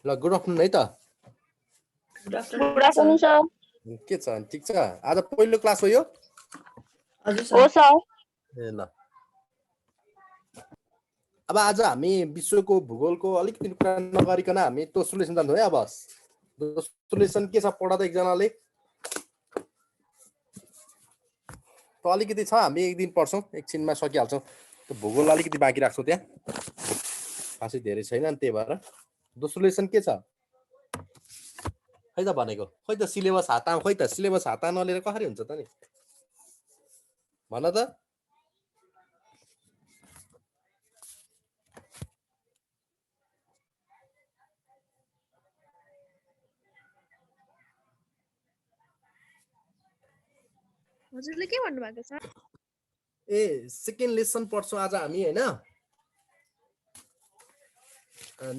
ल good afternoon है त गुड आफ्टरनुन सर के छ ठीक छ आज पहिलो क्लास हो यो हो सर ए ल अब आज हामी विश्वको भूगोलको अलिकति कुरा नगरिकन हामी दोस्रो लेसन जान्छौँ है अब दोस्रो लेसन के छ पढा त एकजनाले त अलिकति छ हामी एक दिन पढ्छौँ एकछिनमा सकिहाल्छौँ त्यो भूगोल अलिकति बाँकी राख्छौँ त्यहाँ खासै धेरै छैन अनि त्यही भएर दोस्रो लेसन के छ खै त भनेको खै त सिलेबस हातमा खै त सिलेबस हातमा नलिएर कसरी हुन्छ त नि भन त हजुरले के भन्नु भएको छ ए सेकेन्ड लेसन पढ्छौँ आज हामी हैन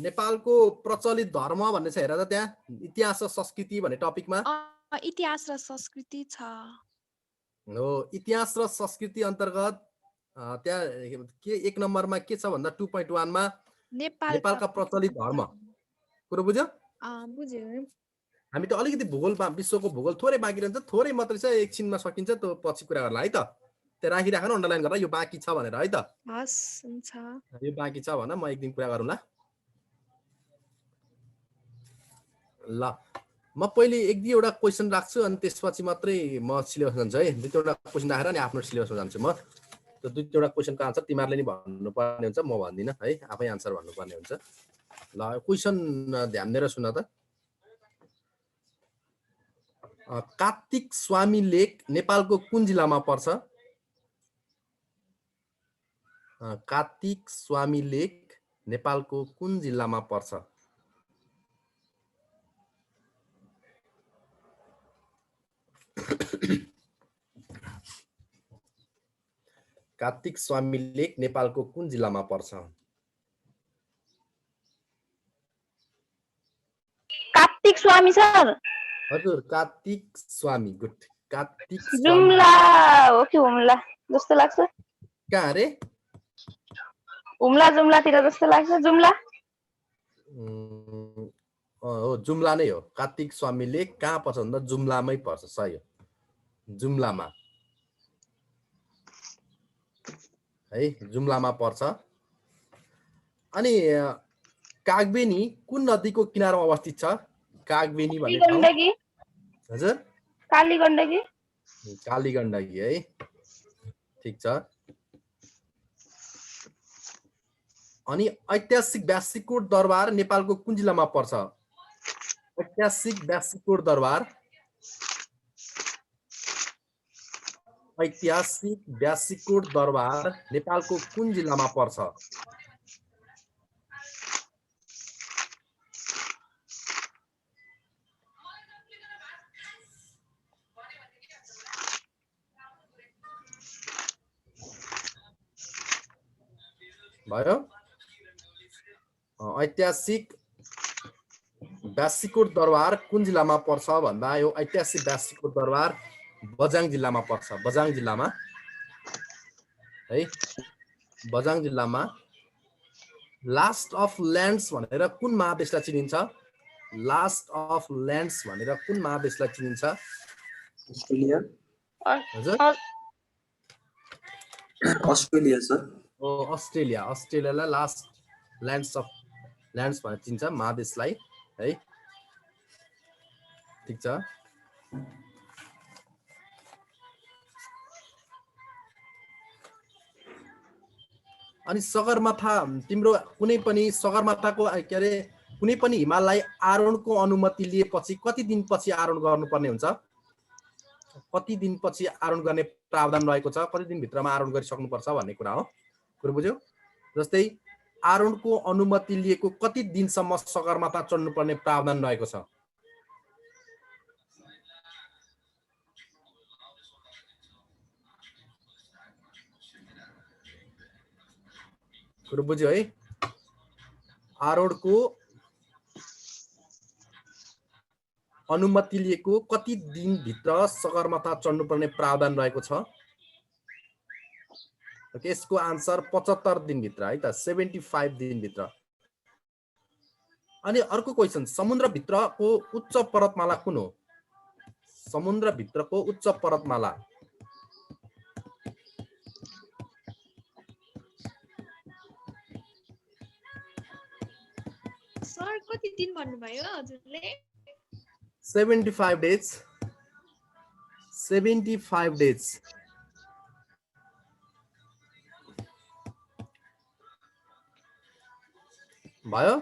नेपालको प्रचलित धर्म भन्ने छ हेर त त्यहाँ इतिहास र संस्कृति भन्ने टपिकमा इतिहास र संस्कृति छ हो इतिहास र संस्कृति अन्तर्गत त्यहाँ के एक नम्बरमा के छ भन्दा 2.1 मा नेपालका प्रचलित धर्म कुरो बुझ्यो बुझ्यो हामी त अलिकति भूगोलमा विश्वको भूगोल थोरै बाँकी रहन्छ थोरै मात्रै छ एकछिनमा सकिन्छ त्यो पछि कुरा गर्ला है त त्यो राखिराख न अन्डरलाइन गरेर यो बाँकी छ भनेर है त हस् हुन्छ यो बाँकी छ भने म एक दिन कुरा गरौँला ल म पहिले एक दुईवटा क्वेसन राख्छु अनि त्यसपछि मात्रै म सिलेबस जान्छु है दुई तीनवटा क्वेसन राखेर अनि आफ्नो सिलेबसमा जान्छु म त्यो दुई तीनवटा क्वेसनको आन्सर तिमीहरूले नि भन्नुपर्ने हुन्छ म भन्दिनँ है आफै आन्सर भन्नुपर्ने हुन्छ ल क्वेसन ध्यान दिएर सुन त कार्तिक स्वामी लेक नेपालको कुन जिल्लामा पर्छ कार्तिक स्वामी लेक नेपालको कुन जिल्लामा पर्छ कार्तिक स्वामी लेक नेपालको कुन जिल्लामा पर्छ कार्तिक स्वामी सर हजुर कार्तिक स्वामी गुड कार्तिक जुम्ला हो कि हुम्ला जस्तो लाग्छ कहाँ रे हुम्ला जुम्लातिर जस्तो लाग्छ जुम्ला हो जुम्ला नै हो कार्तिक स्वामी लेक कहाँ पर्छ भन्दा जुम्लामै पर्छ सही हो जुम्लामा है जुम्लामा पर्छ अनि कागबेनी कुन नदीको किनारमा अवस्थित छ कागबेनी भन्ने ठाउँ हजुर कालीगण्डकी कालीगण्डकी है ठीक छ अनि ऐतिहासिक व्यासीकोट दरबार नेपालको कुन जिल्लामा पर्छ ऐतिहासिक व्यासीकोट दरबार ऐतिहासिक व्यासीकोट दरबार नेपालको कुन जिल्लामा पर्छ भयो ऐतिहासिक व्यासीकोट दरबार कुन जिल्लामा पर्छ भन्दा यो ऐतिहासिक व्यासीकोट दरबार बझाङ जिल्लामा पर्छ बझाङ जिल्लामा है बझाङ जिल्लामा लास्ट अफ ल्यान्ड्स भनेर कुन महादेशलाई चिनिन्छ लास्ट अफ ल्यान्ड्स भनेर कुन महादेशलाई चिनिन्छ अस्ट्रेलिया हजुर अस्ट्रेलिया सर अस्ट्रेलिया अस्ट्रेलियालाई लास्ट ल्यान्ड्स भनेर चिन्छ महादेशलाई है ठीक छ अनि सगरमाथा तिम्रो कुनै पनि सगरमाथाको के अरे कुनै पनि हिमाललाई आरोहणको अनुमति लिएपछि कति दिनपछि आरोहण गर्नुपर्ने हुन्छ कति दिनपछि आरोहण गर्ने प्रावधान रहेको छ कति दिनभित्रमा आरोहण गरिसक्नुपर्छ भन्ने कुरा हो कुरो बुझ्यौ जस्तै आरोहणको अनुमति लिएको कति दिनसम्म सगरमाथा चढ्नुपर्ने प्रावधान रहेको छ कुरो बुझ्यो है आरोहणको अनुमति लिएको कति दिनभित्र सगरमाथा चढ्नुपर्ने प्रावधान रहेको छ ओके यसको आन्सर 75 दिनभित्र है त 75 दिनभित्र। अनि अर्को क्वेसन समुद्रभित्रको उच्च पर्वतमाला कुन हो? समुद्रभित्रको उच्च पर्वतमाला सर कति दिन भन्नुभयो हजुरले? 75 days 75 days भयो।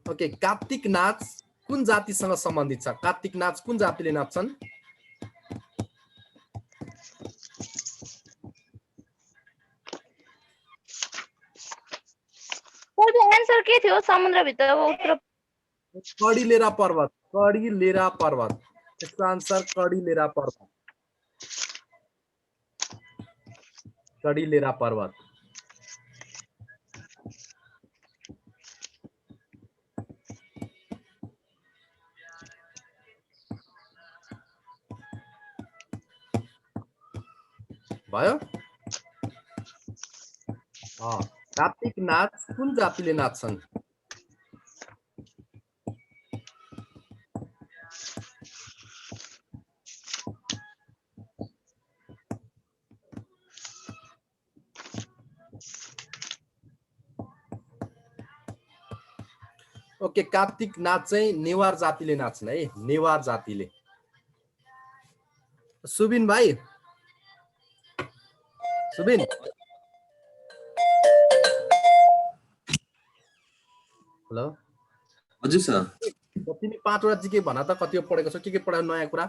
ओके कार्तिक नाच कुन जातिसँग सम्बन्धित छ? कार्तिक नाच कुन जातिले नाच्छन्? सर आन्सर के थियो? समुद्रभित्रको उत्तर कडिलेरा पर्वत। कडिलेरा पर्वत यसको आन्सर कडिलेरा पर्वत। कडिलेरा पर्वत। भयो। कार्तिक नाच कुन जातिले नाच्छन्? ओके कार्तिक नाच चाहिँ नेवार जातिले नाच्छन् है, नेवार जातिले। सुबिन भाइ, सुबिन हेलो। हजुर सर। तिमी 5 वटा जिके भन त कति पढेको छौ? के पढायो नयाँ कुरा?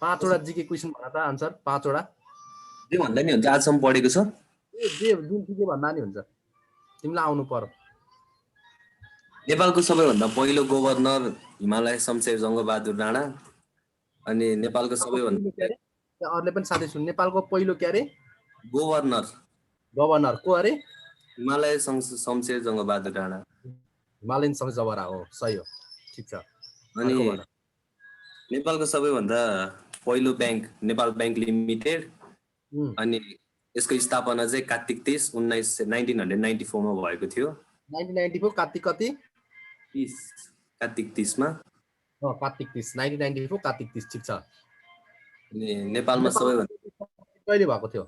5 वटा जिके क्वेशन भन त आन्सर 5 वटा। जे भन्दा नि हुन्छ आजसम्म पढेको छ। जे जुन जिके भन्दा नि हुन्छ। तिमीलाई आउनु पर्यो। नेपालको सबैभन्दा पहिलो गभर्नर हिमालय शमशेर जङ्गबहादुर राणा। अनि नेपालको सबैभन्दा अरूले पनि साथै सुन। नेपालको पहिलो के अरे? गभर्नर। गभर्नर को अरे? हिमालय शमशेर जङ्गबहादुर राणा। हिमालयन शमशेर जबरा हो, सही हो, ठीक छ। अनि नेपालको सबैभन्दा पहिलो ब्याङ्क नेपाल ब्याङ्क लिमिटेड। अनि यसको स्थापना चाहिँ कार्तिक 30 1994 मा भएको थियो। 1994 कार्तिक कति? 30 कार्तिक 30 मा। कार्तिक 30 1994 कार्तिक 30 ठीक छ। अनि नेपालमा सबैभन्दा कहिले भएको थियो?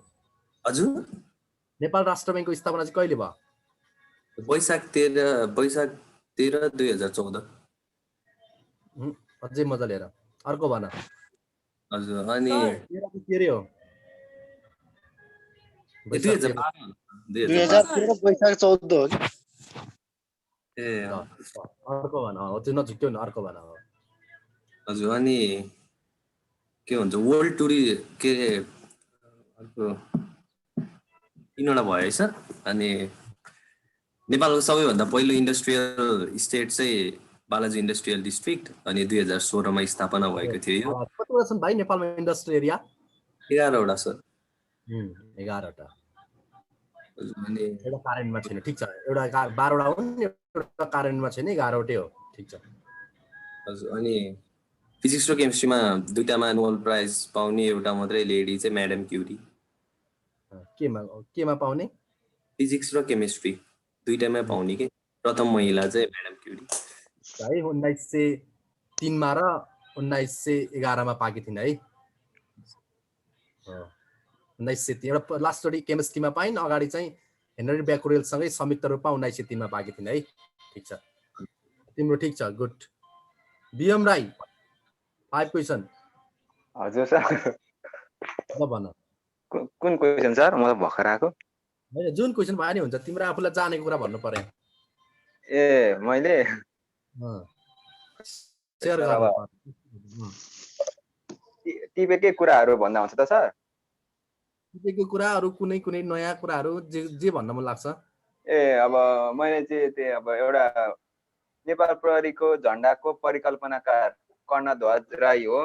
हजुर नेपाल राष्ट्र ब्याङ्कको स्थापना चाहिँ कहिले भयो? वैशाख 13 2014। अझै मजा लिएर अर्को भन। हजुर अनि के रे हो? 2013 वैशाख 14 हो कि? ए अर्को भन। हो त्यो नझुक्क्यौ न, अर्को भन। हजुर अनि के भन्छ वर्ल्ड टुरी के अर्को 3 वटा भयो है सर। अनि नेपालको सबैभन्दा पहिलो इन्डस्ट्रियल स्टेट चाहिँ बालाजी इन्डस्ट्रियल डिस्ट्रिक्ट अनि 2016 मा स्थापना भएको थियो यो। कतिवटा छन् भाइ नेपालमा इन्डस्ट्रियल एरिया? 11 वटा सर। 11 वटा। अनि एउटा कार्यान्वयनमा छैन, ठीक छ। एउटा 12 वटा हुन्, एउटा कार्यान्वयनमा छैन, 11 वटै हो, ठीक छ। हजुर अनि फिजिक्स र केमिस्ट्रीमा दुईटामा नोबेल प्राइज पाउने एउटा मात्रै लेडी चाहिँ म्याडम क्युरी। केमा पाउने? फिजिक्स र केमिस्ट्री दुईटामै पाउने के प्रथम महिला चाहिँ म्याडम क्युरी है। 1903 मा र 1911 मा पाएकी थिइन् है। 1903 एउटा लास्टचोटि केमिस्ट्रीमा पाइन्, अगाडि चाहिँ हेनरी ब्याक्युरेलसँगै संयुक्त रूपमा 1903 मा पाएकी थिइन् है, ठीक छ। तिम्रो ठीक छ, गुड। BM Rai 5 question. हजुर सर। ल भन। कुन क्वेशन सर? म त भर्खर आएको। हैन जुन क्वेशन भए नि हुन्छ, तिम्रो आफुलाई जानेको कुरा भन्नु पर्यो। ए मैले शेयर गर्नु। टिपेकै कुराहरू भन्दा हुन्छ त सर? टिपेको कुराहरू कुनै कुनै नयाँ कुराहरू जे भन्न मन लाग्छ। ए अब मैले चाहिँ त्यो अब एउटा नेपाल प्रहरीको झण्डाको परिकल्पनाकार कर्णध्वज राई हो।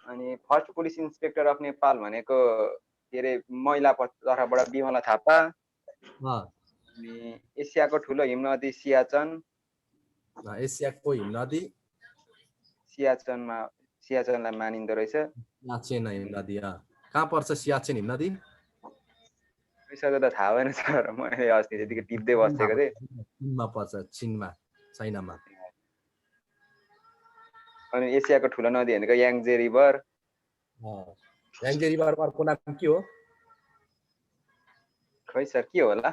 अनि first police inspector of Nepal भनेको के अरे महिला तर्फबाट बिमला थापा। अनि एसियाको ठुलो हिमनदी सियाचन, एसियाको हिमनदी सियाचनलाई मानिँदो रहेछ। सियाचेन हिमनदी कहाँ पर्छ सियाचेन हिमनदी? पैसाको त थाहा भएन सर, मैले अस्ति त्यतिकै टिप्दै बसेको थिएँ। चीनमा पर्छ, चीनमा, चाइनामा। अनि एसियाको ठुलो नदी भनेको याङ्जे रिभर। याङ्जे रिभरको अर्को नाम के हो? खै सर के होला?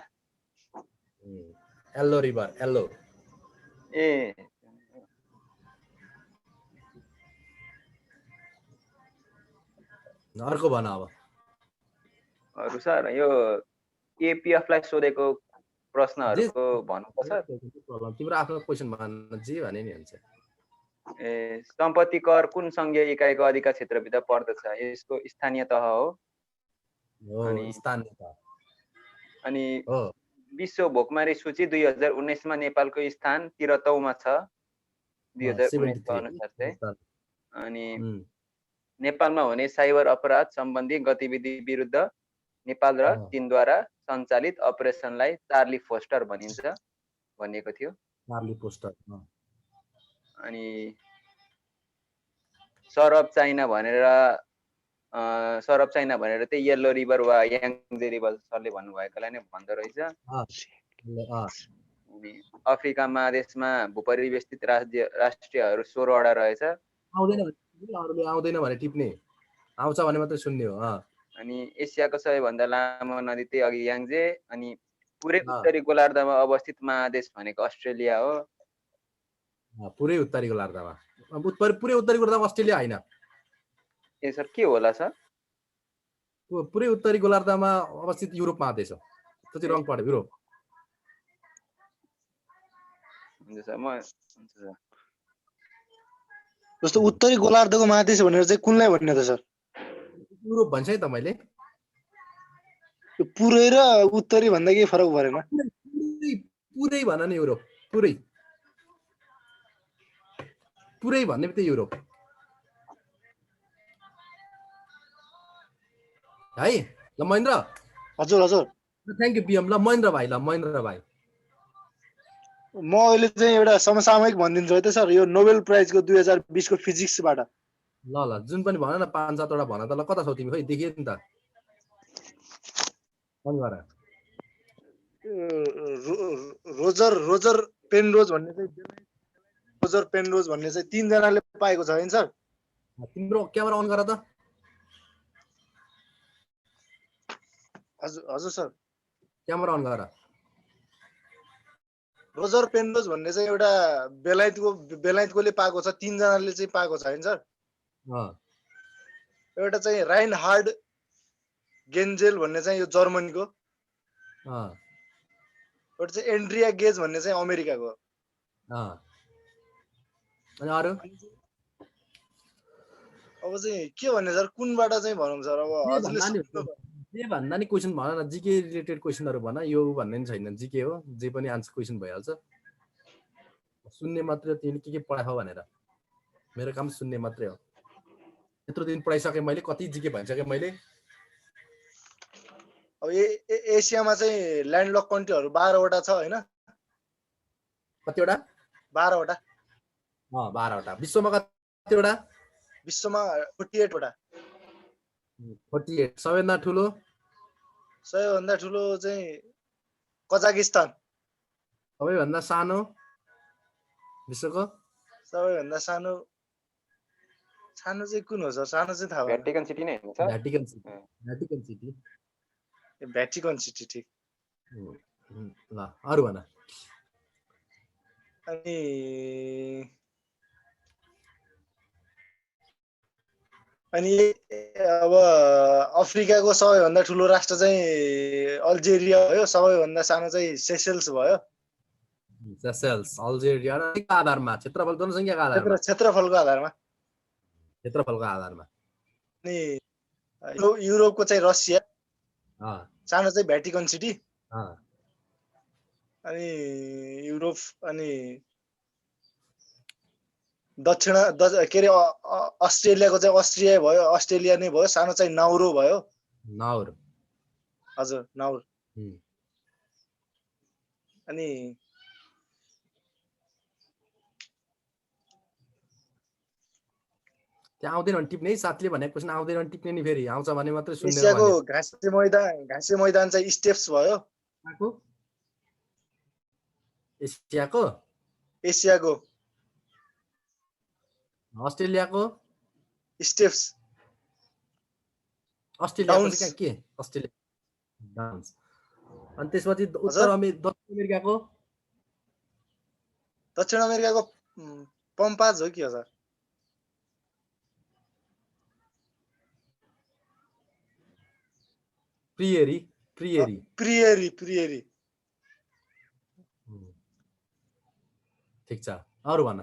Yellow river, yellow. ए अर्को भन अब। अरू सर यो एपिएफलाई सोधेको प्रश्नहरूको भन्नु सर। तिम्रो आफ्नो क्वेसन भन, जे भने नि हुन्छ। ए सम्पत्ति कर कुन सङ्घीय इकाइको अधिकार क्षेत्रभित्र पर्दछ? यसको स्थानीय तह हो। अनि विश्व भोकमरी सूची 2019 मा नेपालको स्थान 73 मा छ, 2019 को अनुसार चाहिँ। अनि नेपालमा हुने साइबर अपराध सम्बन्धी गतिविधि विरुद्ध नेपाल र चीनद्वारा सञ्चालित अपरेसनलाई चार्ली फोस्टर भनिन्छ भनिएको थियो। Charlie Foster. अनि सरब चाइना भनेर चाहिँ येल्लो रिभर वा याङ्जे रिभर सरले भन्नुभएकोलाई नै भन्दो रहेछ। अनि अफ्रिका महादेशमा भूपरिवेष्टित राष्ट्रहरू 16 वटा रहेछ। आउँदैन भने टिप्ने, आउँछ भने मात्रै सुन्ने हो। अनि एसियाको सबैभन्दा लामो नदी चाहिँ अघि याङ्जे, अनि पुरै उत्तरी गोलार्धमा अवस्थित महादेश भनेको अस्ट्रेलिया हो। पुरै उत्तरी गोलार्धमा, पुरै उत्तरी गोलार्धमा अस्ट्रेलिया होइन। ए सर के होला सर? पुरै उत्तरी गोलार्धमा अवस्थित युरोप महादेश हो। त्यो चाहिँ रङ पढ्यो, युरोप। हुन्छ सर, म जस्तो उत्तरी गोलार्धको महादेश भनेर चाहिँ कुनलाई भन्ने त सर? युरोप भन्छ है त मैले। पुरै र उत्तरी भन्दा केही फरक परेन? पुरै भन नि, युरोप पुरै, पुरै भन्ने बित्तिकै युरोप है। ल महेन्द्र। हजुर हजुर। Thank you PM. ल महेन्द्र भाइ, म अहिले चाहिँ एउटा समसामयिक भनिदिन्छु है त सर। यो नोबेल प्राइजको 2020 को फिजिक्सबाट। ल जुन पनि भन न, 5-7 वटा भन त। ल कता छौ तिमी? खै देखिए नि त। रोजर पेनरोज भन्ने चाहिँ 3 जनाले पाएको छ हैन सर? तिम्रो क्यामेरा अन गर त। हजुर सर, क्यामेरा अन गर। रोजर पेनरोज भन्ने चाहिँ एउटा बेलायतकोले पाएको छ। 3 जनाले चाहिँ पाएको छ हैन सर? एउटा चाहिँ राइनहार्ड गेन्जेल भन्ने चाहिँ यो जर्मनीको, एउटा चाहिँ एन्ड्रिया गेज भन्ने चाहिँ अमेरिकाको। अनि अरु अब चाहिँ के भन्ने सर? कुनबाट चाहिँ भनौँ सर? अब हजुरले जे भन्दा नि क्वेसन भन न, जीके रिलेटेड क्वेसनहरु भन। यो भन्ने नि छैन, जीके हो, जे पनि आन्सर क्वेसन भइहाल्छ। सुन्ने मात्रै तिमीले के पढायो भनेर, मेरो काम सुन्ने मात्रै हो। यत्रो दिन पढाइसके मैले, कति जीके भनिसके मैले। अब एसियामा चाहिँ ल्यान्डलक कन्ट्रीहरु 12 वटा छ हैन? कतिवटा? 12 वटा। 12 वटा। विश्वमा कतिवटा? विश्वमा 48 वटा। 48। सबैभन्दा ठुलो? सबैभन्दा ठुलो चाहिँ कजाकिस्तान। सबैभन्दा सानो विश्वको? सबैभन्दा सानो चाहिँ कुन हो सर? सानो चाहिँ थाहा भएन। भ्याटिकन सिटी नै हो sir. Vatican city. Vatican city, ठीक। ल अरु भन। अनि अब अफ्रिकाको सबैभन्दा ठुलो राष्ट्र चाहिँ अल्जेरिया भयो। सबैभन्दा सानो चाहिँ सेसेल्स भयो। Seychelles, Algeria. के आधारमा? क्षेत्रफल, जनसङ्ख्याको आधारमा? क्षेत्रफलको आधारमा। अनि युरोपको चाहिँ रसिया, सानो चाहिँ भ्याटिकन सिटी। अनि युरोप, अनि के अरे अस्ट्रेलियाको चाहिँ अस्ट्रिया भयो, अस्ट्रेलिया नै भयो। सानो चाहिँ नाउरो भयो। नाउर। हजुर, नाउर। अनि त्यहाँ आउँदैन भने टिप्ने है, साथीले भनेको क्वेसन आउँदैन भने टिप्ने नि, फेरि आउँछ भने मात्रै सुन्ने एसियाको घाँसे मैदान चाहिँ स्टेप्स भयो। एसियाको, एसियाको अस्ट्रेलियाको, स्टेप्स अस्ट्रेलियाको डाउन्स। चाहिँ के अस्ट्रेलिया डाउन्स। अनि त्यसपछि दक्षिण अमेरिकाको पम्पाज हो कि हजुर? प्रियरी ठिक छ। अरू भन।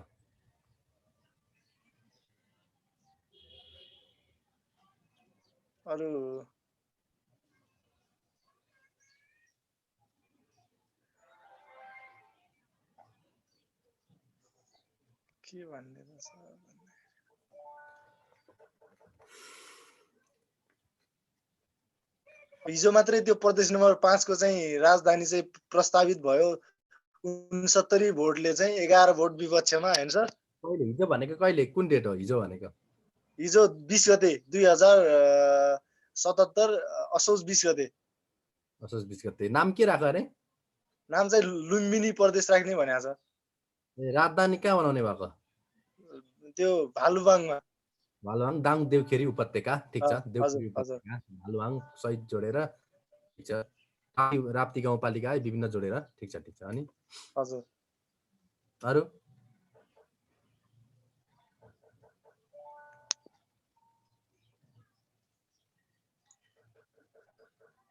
अरू के भन्ने रहेछ? हिजो मात्रै त्यो प्रदेश नम्बर 5 को चाहिँ राजधानी चाहिँ प्रस्तावित भयो। 69 भोटले चाहिँ 11 भोट विपक्षमा, हैन सर? कहिले हिजो भनेको? कहिले, कुन डेट हो हिजो भनेको? हिजो 20 गते 2077 असोज 20 गते। असोज 20 गते। नाम के राख्यो अरे? नाम चाहिँ लुम्बिनी प्रदेश राख्ने भनेको छ। राजधानी कहाँ बनाउने भएको? त्यो भालुवाङमा। भालुवाङ दाङ देउखेरी उपत्यका। ठिक छ, देउखेरी हजुर। उपत्यका भालुवाङ सहित जोडेर। ठिक छ, राप्ती गाउँपालिका है, विभिन्न जोडेर। ठिक छ। अनि हजुर अरू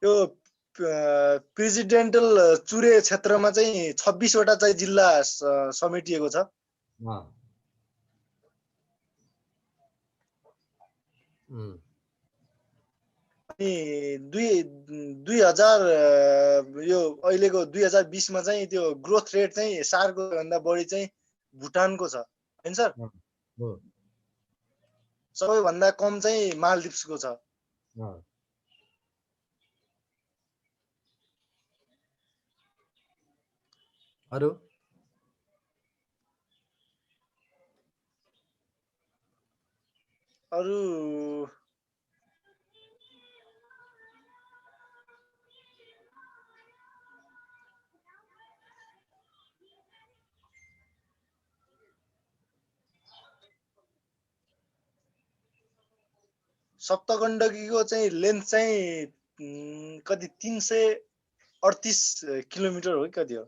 यो प्रेसिडेन्टल चुरे क्षेत्रमा चाहिँ 26 वटा चाहिँ जिल्ला समेटिएको छ। अनि 2000 यो अहिलेको 2020 मा चाहिँ त्यो ग्रोथ रेट चाहिँ सार्को भन्दा बढी चाहिँ भुटानको छ, हैन सर? सबैभन्दा कम चाहिँ मालदिप्सको छ। अरू सप्तगण्डकीको चाहिँ लेन्थ चाहिँ कति 338 किलोमिटर हो कि कति हो?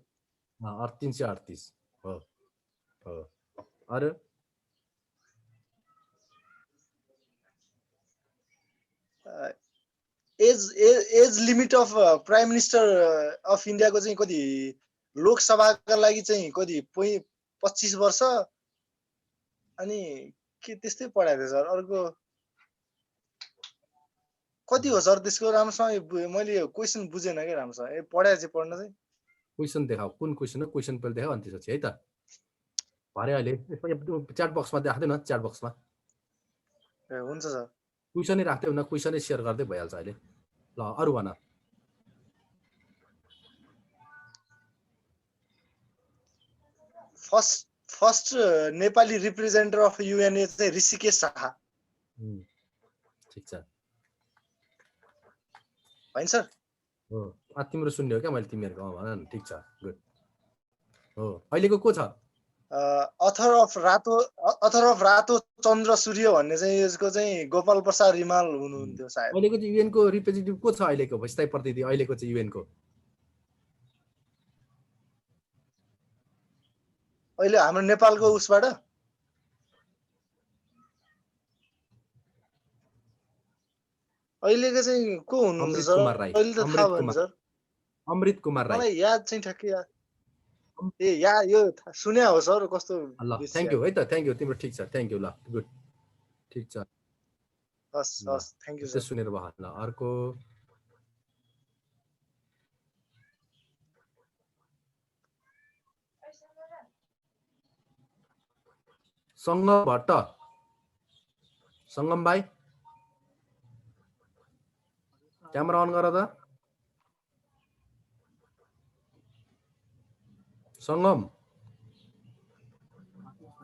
338 हो। अरू age limit of prime minister of इन्डियाको चाहिँ कति लोकसभाका लागि चाहिँ कति 25 वर्ष अनि के त्यस्तै पढाएको थियो सर। अर्को कति हो सर त्यसको? राम्रोसँग मैले क्वेसन बुझेन के राम्रोसँग। पढाए चाहिँ पढ्न चाहिँ क्वेसन देखाऊ, कुन क्वेसन हो? क्वेसन पहिले देखाऊ, अनि त्यसपछि है त भरे अहिले च्याट बक्समा राख्दै न, च्याट बक्समा। हुन्छ सर। क्वेसनै राख्दै हुन, क्वेसनै सेयर गर्दै भइहाल्छ अहिले। ल अरू भन। First Nepali representative of UNA चाहिँ ऋषिकेश शाह। ठिक छ, हैन सर? हो। तिम्रो सुन्ने हो क्या मैले तिमीहरूको? भन न। ठिक छ, गुड हो। अहिलेको को छ? अथर अफ रातो चन्द्र सूर्य भन्ने चाहिँ यसको चाहिँ गोपाल प्रसाद रिमाल हुनुहुन्थ्यो सायद। अहिलेको चाहिँ युएनको रिप्रेजेन्टेटिभ को छ? अहिलेको स्थायी प्रतिनिधि अहिलेको चाहिँ युएनको अहिले हाम्रो नेपालको उसबाट अहिलेको चाहिँ को हुनुहुन्छ सर? अहिले त थाहा भएन सर। अमृत कुमार राई। मलाई याद चाहिँ ठ्याक्कै याद यो सुन्या हो सर। कस्तो? ल थ्याङ्क यू है त, थ्याङ्क यू। तिम्रो ठिक छ, थ्याङ्क यू। ल गुड, ठिक छ। हस् थ्याङ्क यू सर। सुनेर भयो। ल अर्को सङ्गम भट्ट। सङ्गम भाइ क्यामेरा अन गर त। सङ्गम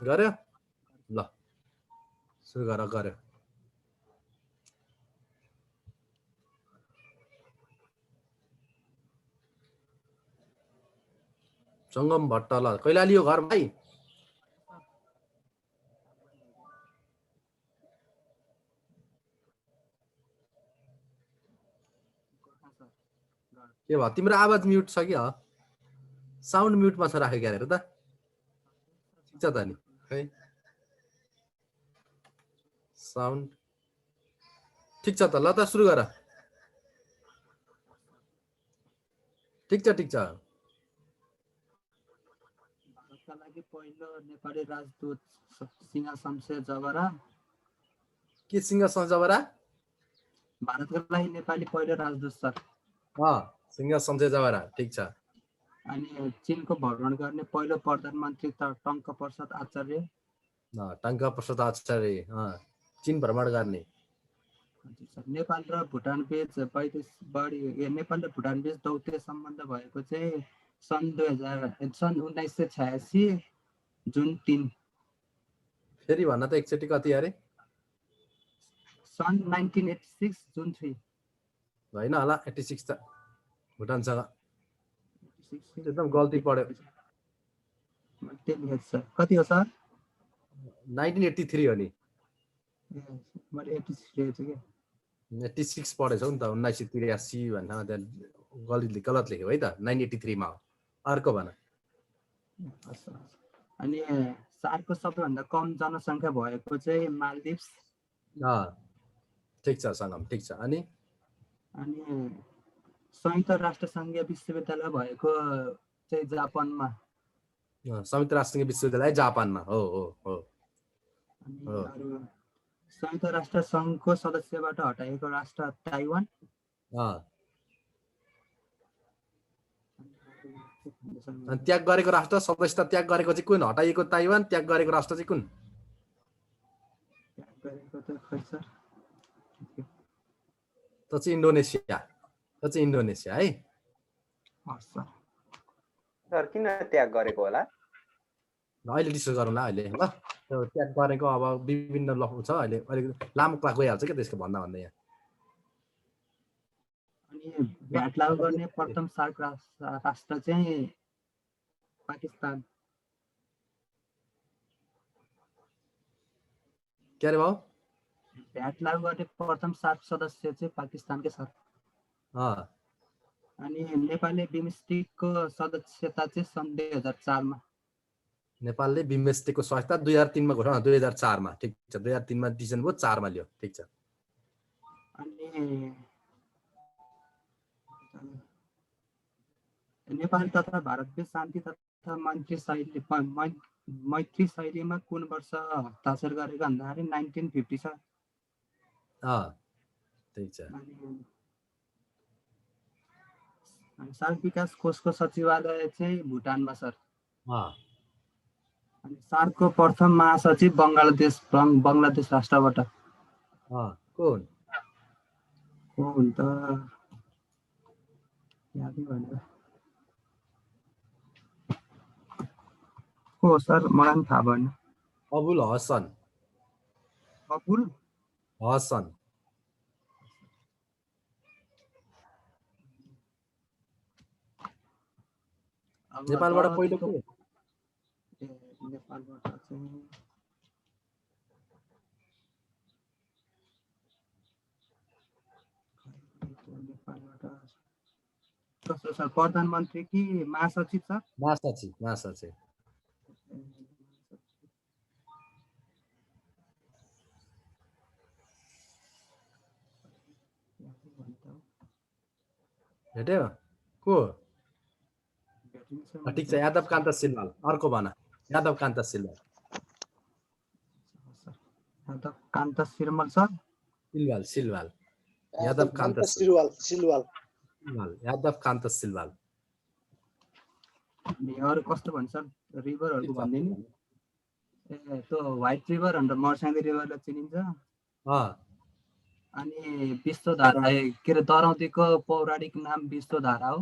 गर्यो ल सुरु गर्यो सङ्गम भट्ट ल कैला लियो घर भाइ के भयो तिम्रो आवाज म्युट छ कि साउन्ड म्युटमा छ राखेको हेरेर त ठिक छ त नि खै साउन्ड ठिक छ त ल त सुरु गर ठिक छ भारतका लागि पहिलो नेपाली राजदूत सिंह शमशेर जबरा के सिंह जबरा भारतका लागि नेपाली पहिलो राजदूत सर सिंह शमशेर जबरा ठिक छ अनि चीनको भ्रमण गर्ने पहिलो प्रधानमन्त्री टङ्क प्रसाद आचार्य चीन भ्रमण गर्ने नेपाल र भुटान बीच नेपाल र भुटान बीच दौत्य सम्बन्ध भएको चाहिँ सन् 1986 जुन 3 फेरि भन्न त एकचोटि कति अरे सन् 1986 जुन 3 होइन होला 86 त भुटानसँग एकदम गल्ती पढ्यो कति हो सर 1983 हो नि मैले 86 पढेछौ नि त 1983 भन्दा गलत लेख्यो है त 1983 मा अर्को भन अनि सार्कको सबैभन्दा कम जनसङ्ख्या भएको चाहिँ मालदिप्स ठिक छ सङ्गम ठिक छ अनि संयुक्त राष्ट्र सङ्घीय विश्वविद्यालय भएको चाहिँ जापानमा संयुक्त राष्ट्र सङ्घीय विश्वविद्यालय जापानमा हो संयुक्त राष्ट्र सङ्घको सदस्यबाट हटाइएको राष्ट्र ताइवान अनि त्याग गरेको राष्ट्र सदस्यता त्याग गरेको चाहिँ कुन हटाइएको ताइवान त्याग गरेको राष्ट्र चाहिँ कुन त चाहिँ इन्डोनेसिया है सर किन त्याग गरेको होला अहिले डिस्कस गरौँला अहिले ल त्यो त्याग गरेको अब विभिन्न लफु छ अहिले अलिक लामो क्लास गइहाल्छ क्या त्यसको भन्दा यहाँ अनि भ्याट लागू गर्ने प्रथम सार्क राष्ट्र चाहिँ पाकिस्तान के अरे भाउ भ्याट लागू गर्ने प्रथम सार्क सदस्य चाहिँ पाकिस्तानकै सर अनि नेपालले बिमस्टेकको सदस्यता चाहिँ सन् 2004 मा नेपालले बिमस्टेकको सदस्यता 2003 मा घोषणा 2004 मा ठिक छ 2003 मा डिसिजन भयो 4 मा लियो ठिक छ अनि नेपाल तथा भारतबीच शान्ति तथा मैत्री शैलीमा कुन वर्ष हस्ताक्षर गरेको भन्दाखेरि 1950 छ ठिक छ अनि सार्क विकास कोषको सचिवालय चाहिँ भुटानमा सर अनि सार्कको प्रथम महासचिव बङ्गलादेश राष्ट्रबाट कोन त यादै भएन हो सर मलाई पनि थाहा भएन अबुल हसन नेपालबाट पहिलो को नेपालबाट चाहिँ सर प्रधानमन्त्री कि महासचिव सर महासचिव भेट्यो को ठिक छ यादव कान्त सिलवाल अर्को भन यादव कान्त सिलवाल सर सिलवाल यादव कान्त सिलवाल अरू कस्तो भन्छ रिभरहरुको भन्दिनु त्यो व्हाइट रिभर अन्त मर्साङ्गी रिभरलाई चिनिन्छ अनि विश्वधारा के अरे दरौदीको पौराणिक नाम विश्वधारा हो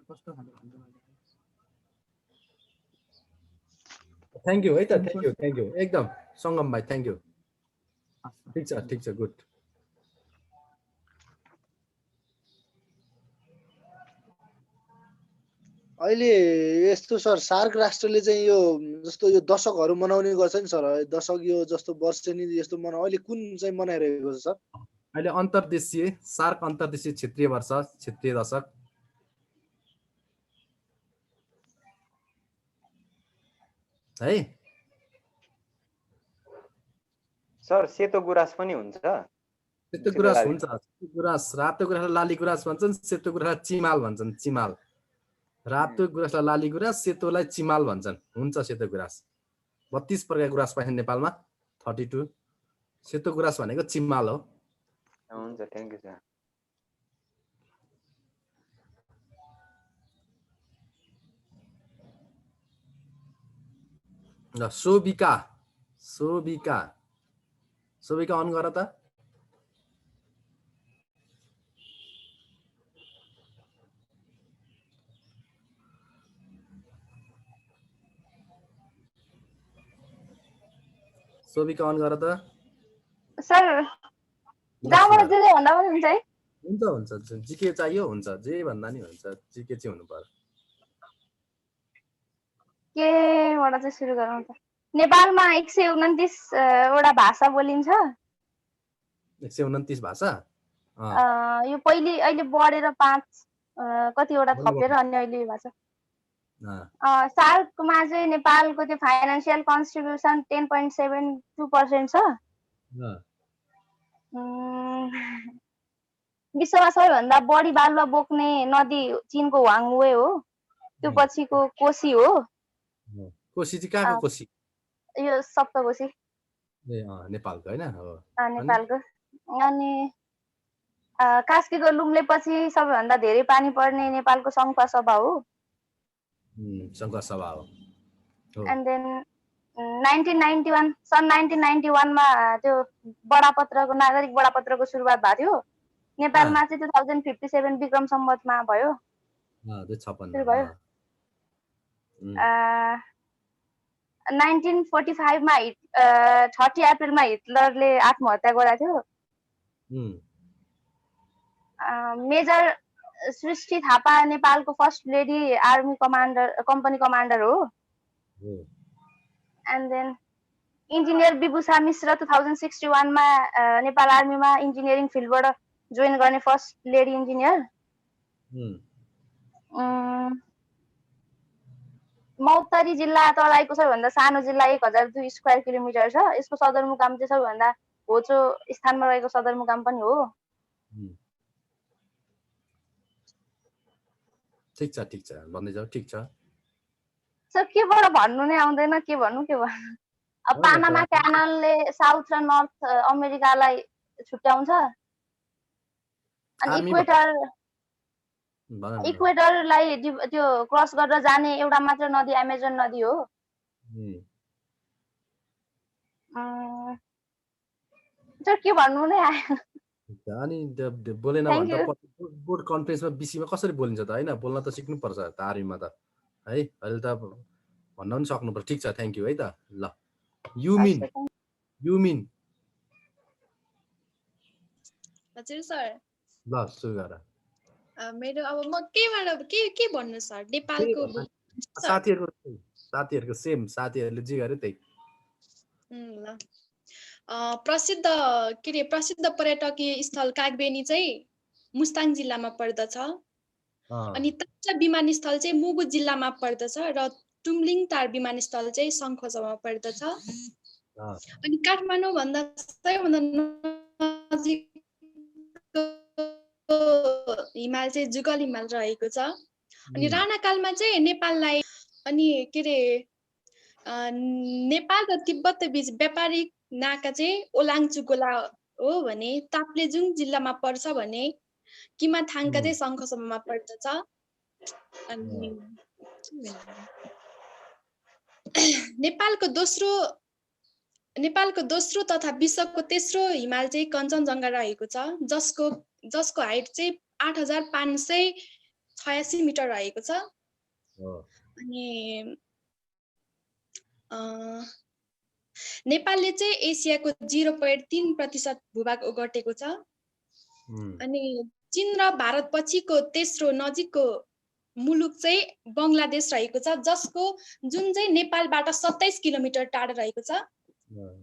कस्तो खाले भन्नु मैले थ्याङ्क यू है त थ्याङ्क यू एकदम सङ्गम भाइ थ्याङ्क यू ठिक छ गुड अहिले यस्तो सर सार्क राष्ट्रले चाहिँ यो जस्तो यो दशकहरू मनाउने गर्छ नि सर दशक यो जस्तो वर्षेनी यस्तो मनाउ अहिले कुन चाहिँ मनाइरहेको छ सर अहिले अन्तर्देशीय सार्क अन्तर्देशीय क्षेत्रीय वर्ष क्षेत्रीय दशक है सर सेतो गुराँस पनि हुन्छ सेतो गुराँस हुन्छ सेतो गुराँस रातो गुराँसलाई लाली गुराँस भन्छन् सेतो गुराँसलाई चिमाल भन्छन् चिमाल रातो गुराँसलाई लाली गुराँस सेतोलाई चिमाल भन्छन् हुन्छ सेतो गुराँस 32 प्रकारको गुराँस पाइन्छ नेपालमा 32 सेतो गुराँस भनेको चिमाल हो हुन्छ थ्यांक यू सर ल सोभिका अन गर त सोभिका अन गर त सर जहाँबाट जे भन्दा पनि हुन्छ है हुन्छ जिके चाहियो हुन्छ जे भन्दा नि हुन्छ जिके चाहिँ हुनु पर्यो केबाट चाहिँ सुरु गरौँ त नेपालमा 129 वटा भाषा बोलिन्छ 129 भाषा यो अहिले बढेर 5 कतिवटा थपेर अनि अहिले भाषा सार्कमा चाहिँ नेपालको त्यो फाइनान्शियल कन्ट्रिब्युसन 10.72% छ विश्वमा सबैभन्दा बढी बालुवा बोक्ने नदी चीनको वाङवे हो त्यो पछिको कोशी हो कोशी चाहिँ कहाँको कोशी यो सप्तकोशी ए नेपालको हैन हो नेपालको अनि कास्कीको लुम्ले पछि सबैभन्दा धेरै पानी पर्ने नेपालको सङ्खुवा सभा हो सङ्खुवा सभा हो एन्ड देन 1991 मा त्यो बडापत्रको नागरिक बडापत्रको सुरुवात भएको थियो नेपालमा चाहिँ 2057 विक्रम सम्वतमा भयो 56 भयो 1945 मा 30 अप्रिलमा हिटलरले आत्महत्या गरेको थियो मेजर सृष्टि थापा नेपालको first lady army commander company commander हो एन्ड देन इन्जिनियर विभूषा मिश्र 2061 मा नेपाल आर्मीमा इन्जिनियरिङ फिल्डबाट जोइन गर्ने फर्स्ट लेडी इन्जिनियर मौतरी जिल्ला तराईको सबैभन्दा सानो जिल्ला 1002 स्क्वायर किलोमिटर छ यसको सदरमुकाम चाहिँ सबैभन्दा होचो स्थानमा रहेको सदरमुकाम पनि हो ठीक छ भन्दै जाऊ ठीक छ सर केबाट भन्नु नै आउँदैन के भन्नु अब पानामा क्यानलले साउथ र नर्थ अमेरिकालाई छुट्याउँछ अनि इक्वेटरलाई त्यो क्रस गरेर जाने एउटा मात्र नदी अमेजन नदी हो सर के भन्नु नै आयो अनि बोलेन भन्दा बोर्ड कन्फरेन्समा बिसीमा कसरी बोलिन्छ त हैन बोल्न त सिक्नु पर्छ त आर्मीमा त है अहिले त भन्न पनि सक्नु पर्छ ठीक छ थ्यांक यू है त ल युमिन हजुर सर ल सुरु गर मेरो अब म के भन्नु सर नेपालको साथीहरुको सेम साथीहरुले जे गरे त्यही ल प्रसिद्ध पर्यटकीय स्थल कागबेनी चाहिँ मुस्ताङ जिल्लामा पर्दछ अनि ताप्चा विमानस्थल चाहिँ मुगु जिल्लामा पर्दछ र टुम्लिङ तार विमानस्थल चाहिँ सङ्खुवासभामा पर्दछ अनि काठमाडौँ भन्दा सबैभन्दा नजिक हिमाल चाहिँ जुगल हिमाल रहेको छ अनि राणाकालमा चाहिँ नेपाललाई अनि नेपाल र तिब्बत बीच व्यापारिक नाका चाहिँ ओलाङचु गोला हो भने ताप्लेजुङ जिल्लामा पर्छ भने किमाथाङका चाहिँ सङ्खुवासभामा पर्दछ अनि नेपालको दोस्रो तथा विश्वको तेस्रो हिमाल चाहिँ कञ्चनजङ्घा रहेको छ जसको हाइट चाहिँ 8546 86 मिटर रहेको छ। हो अनि नेपालले चाहिँ एसियाको 0.3% भूभाग ओगटेको छ। अनि चीन र भारत पछिको तेस्रो नजिकको मुलुक चाहिँ बङ्गलादेश रहेको छ, जसको जुन चाहिँ नेपालबाट 27 किलोमिटर टाढा रहेको छ।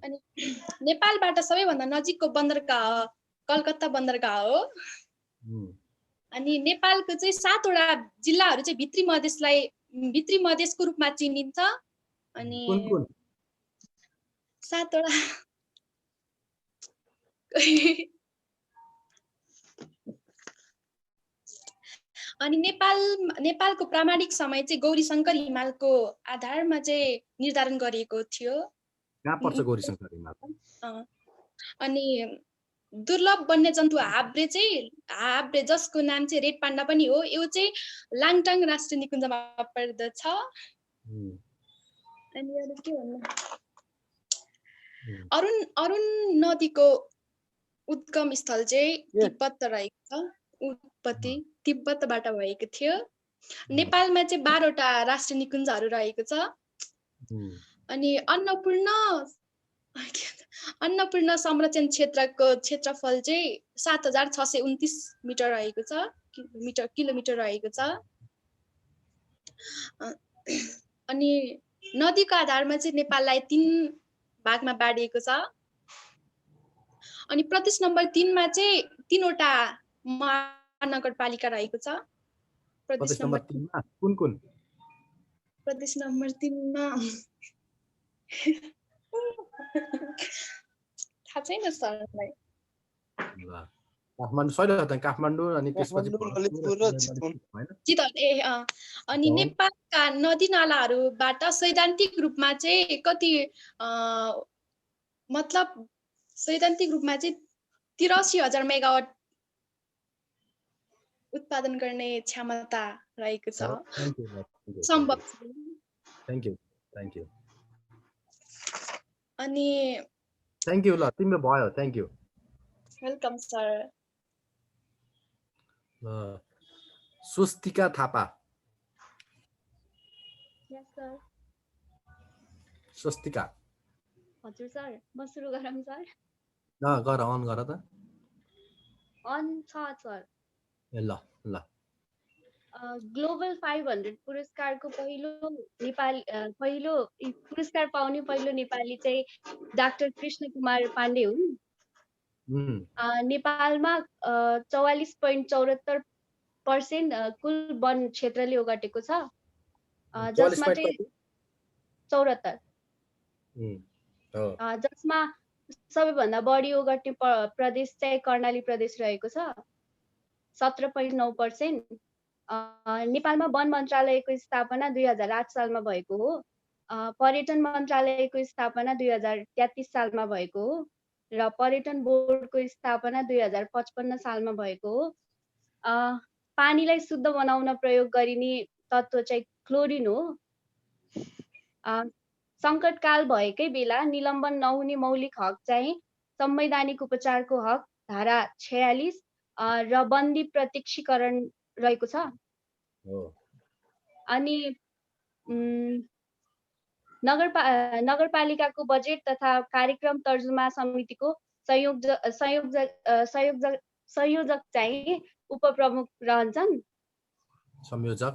अनि नेपालबाट सबैभन्दा नजिकको बन्दरगाह कलकत्ता बन्दरगाह हो। अनि नेपालको चाहिँ 7 वटा जिल्लाहरू चाहिँ भित्री मधेसको रूपमा चिनिन्छ। अनि कुन 7 वटा अनि नेपालको प्रामाणिक समय चाहिँ गौरीशङ्कर हिमालको आधारमा चाहिँ निर्धारण गरिएको थियो। कहाँ पर्छ गौरीशङ्कर हिमाल? अनि दुर्लभ वन्यजन्तु हाब्रे जसको नाम चाहिँ रेड पाण्डा पनि हो, यो चाहिँ लाङटाङ राष्ट्रिय निकुञ्जमा पर्दछ। अनि अरु के भन्नु, अरुण नदीको उद्गम स्थल चाहिँ तिब्बत रहेको छ। उत्पत्ति तिब्बतबाट भएको थियो। नेपालमा चाहिँ 12 वटा राष्ट्रिय निकुञ्जहरू रहेको छ। अनि अन्नपूर्ण संरक्षण क्षेत्रको क्षेत्रफल चाहिँ 7629 मिटर रहेको छ, किलोमिटर रहेको छ। अनि नदीको आधारमा चाहिँ नेपाललाई 3 भागमा बाँडिएको छ। अनि प्रदेश नम्बर 3 मा चाहिँ 3 वटा महानगरपालिका रहेको छ। प्रदेश नम्बर 3 मा कुन? प्रदेश नम्बर 3 मा थाहा छैन सरलाई। काठमाडौँ अनि त्यसपछि चितवन। अनि नेपालका नदी नालाहरूबाट सैद्धान्तिक रूपमा चाहिँ कति मतलब सैद्धान्तिक रूपमा चाहिँ 83,000 मेगावाट उत्पादन गर्ने क्षमता रहेको छ। सम्भव। Thank you. अनि थ्यांक यू। ल तिम्रो भयो। Thank you. Welcome sir. Swastika Thapa. Yes sir. Swastika. हजुर सर, म सुरु गरौँ सर? गर, अन गर त। अन छ सर। ल ग्लोबल 500 पुरस्कारको पहिलो पुरस्कार पाउने पहिलो नेपाली चाहिँ डाक्टर कृष्ण कुमार पाण्डे हुन्। नेपालमा 44.74% कुल वन क्षेत्रले ओगटेको छ, जसमा चाहिँ 74, जसमा सबैभन्दा बढी ओगट्ने प्रदेश चाहिँ कर्णाली प्रदेश रहेको छ, 17.9%। नेपालमा वन मन्त्रालयको स्थापना 2008 सालमा भएको हो। पर्यटन मन्त्रालयको स्थापना 2033 सालमा भएको हो र पर्यटन बोर्डको स्थापना 2055 सालमा भएको हो। पानीलाई शुद्ध बनाउन प्रयोग गरिने तत्त्व चाहिँ क्लोरिन हो। सङ्कटकाल भएकै बेला निलम्बन नहुने मौलिक हक चाहिँ संवैधानिक उपचारको हक धारा 46 र बन्दी प्रत्यक्षीकरण रहेको छ। अनि नगरपालिकाको बजेट तथा कार्यक्रम तर्जुमा समितिको संयोजक चाहिँ उपप्रमुख रहन्छन्। संयोजक।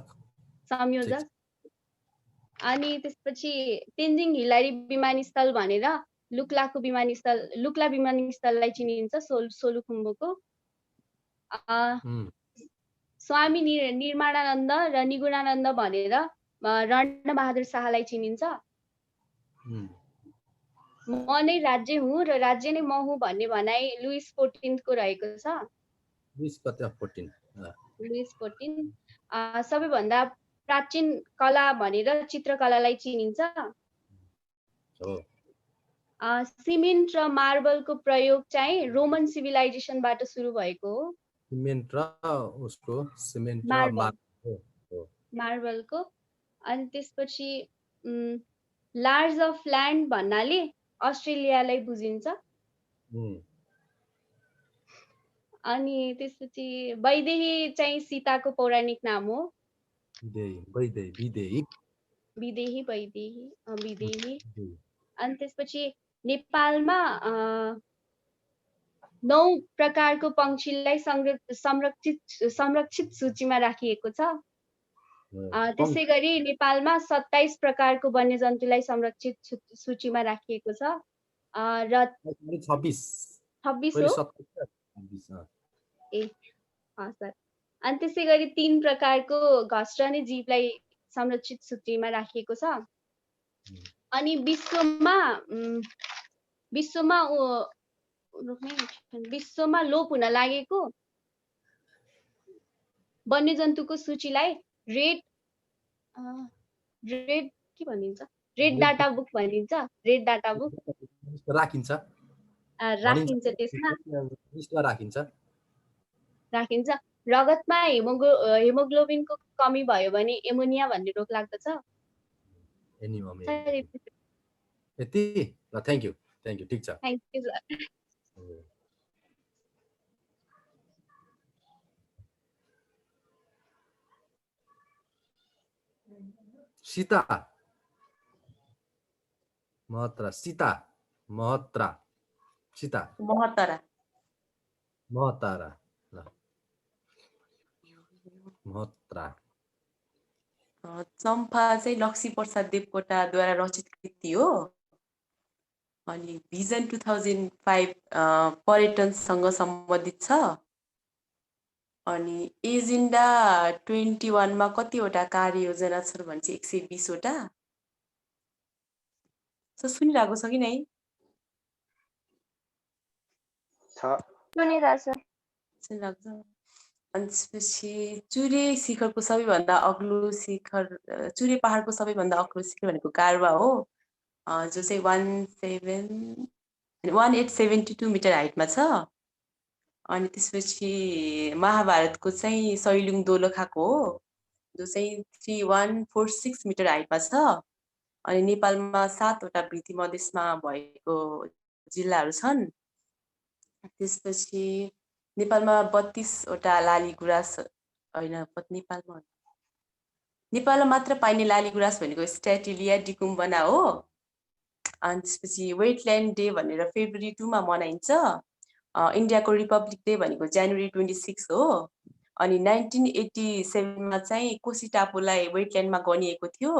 अनि त्यसपछि तेन्जिङ हिलारी विमानस्थल भनेर लुक्ला विमानस्थललाई चिनिन्छ सोलुखुम्बुको। स्वामी निर्माणानन्द र निगुणानन्द भनेर रणबहादुर शाहलाई चिनिन्छ। म नै राज्य हुँ र राज्य नै म हुँ भन्ने भनाइ लुइस फोर्टिनको रहेको छ। Louis Fortin. सबैभन्दा प्राचीन कला भनेर चित्रकलालाई चिनिन्छ। सिमेन्ट र मार्बलको प्रयोग चाहिँ रोमन सिभिलाइजेसनबाट सुरु भएको हो। मार्बलको। अनि त्यसपछि लार्ज अफ ल्यान्ड भन्नाले अस्ट्रेलियालाई बुझिन्छ। अनि त्यसपछि वैदेही चाहिँ सीताको पौराणिक नाम हो। विदेही विदेही अनि त्यसपछि नेपालमा 9 प्रकारको पंक्षीलाई संरक्षित सूचीमा राखिएको छ। त्यसै गरी नेपालमा 27 प्रकारको वन्यजन्तुलाई संरक्षित सूचीमा राखिएको छ र 26 हो सर। अनि त्यसै गरी 3 प्रकारको घस्रने जीवलाई संरक्षित सूचीमा राखिएको छ। अनि विश्वमा लोप हुन लागेको वन्यजन्तुको सूचीलाई रेड के भनिन्छ, रेड डाटा बुक भनिन्छ। रेड डाटा बुक राखिन्छ त्यसमा राखिन्छ। रगतमा हेमोग्लोबिनको कमी भयो भने एमोनिया भन्ने रोग लाग्दछ। यति ल, थ्यांक यू ठिक छ। Thank you sir. सीता महत्रा ल, महत्रा। चम्पा चाहिँ लक्ष्मीप्रसाद देवकोटाद्वारा रचित कृति हो। अनि भिजन 2005 पर्यटनसँग सम्बन्धित छ। अनि एजेन्डा 21 मा कतिवटा कार्ययोजना छन् भने चाहिँ 120 वटा। सुनिरहेको छ कि नै? सुनिरहेको छ। अनि त्यसपछि चुरे शिखरको सबैभन्दा अग्लो शिखर, चुरे पहाडको सबैभन्दा अग्लो शिखर भनेको कारवा हो, जो चाहिँ 1872 मिटर हाइटमा छ। अनि त्यसपछि महाभारतको चाहिँ सैलुङ दोलखाको हो, जो चाहिँ 3146 मिटर हाइटमा छ। अनि नेपालमा 7 वटा भृति मधेसमा भएको जिल्लाहरू छन्। त्यसपछि नेपालमा 32 वटा लाली गुराँस होइन, नेपालमा मात्र पाइने लाली गुराँस भनेको स्ट्याटिलिया डिकुम्बना हो। अनि त्यसपछि वेटल्यान्ड डे भनेर फेब्रुअरी 2 मा मनाइन्छ। इन्डियाको रिपब्लिक डे भनेको जनवरी 26 हो। अनि 1987 मा चाहिँ कोशी टापुलाई वेटल्यान्डमा गनिएको थियो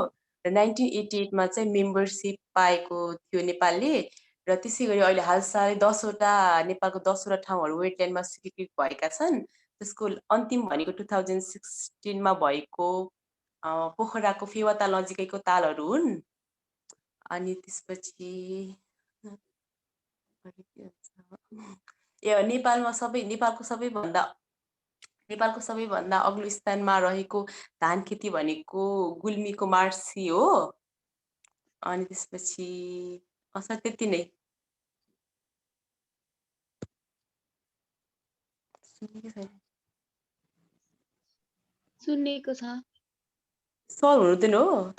र 1988 मा चाहिँ मेम्बरसिप पाएको थियो नेपालले। र त्यसै गरी अहिले हालसालै 10 वटा नेपालको 10 वटा ठाउँहरू वेटल्यान्डमा स्वीकृत भएका छन्। त्यसको अन्तिम भनेको 2016 मा भएको पोखराको फेवाता नजिकैको तालहरू हुन्। अनि त्यसपछि नेपालको सबैभन्दा अग्लो स्थानमा रहेको धान खेती भनेको गुल्मीको मार्सी हो। अनि त्यसपछि असर त्यति नै। सुन्नेको छ। सर हुनुहुँदैन हो?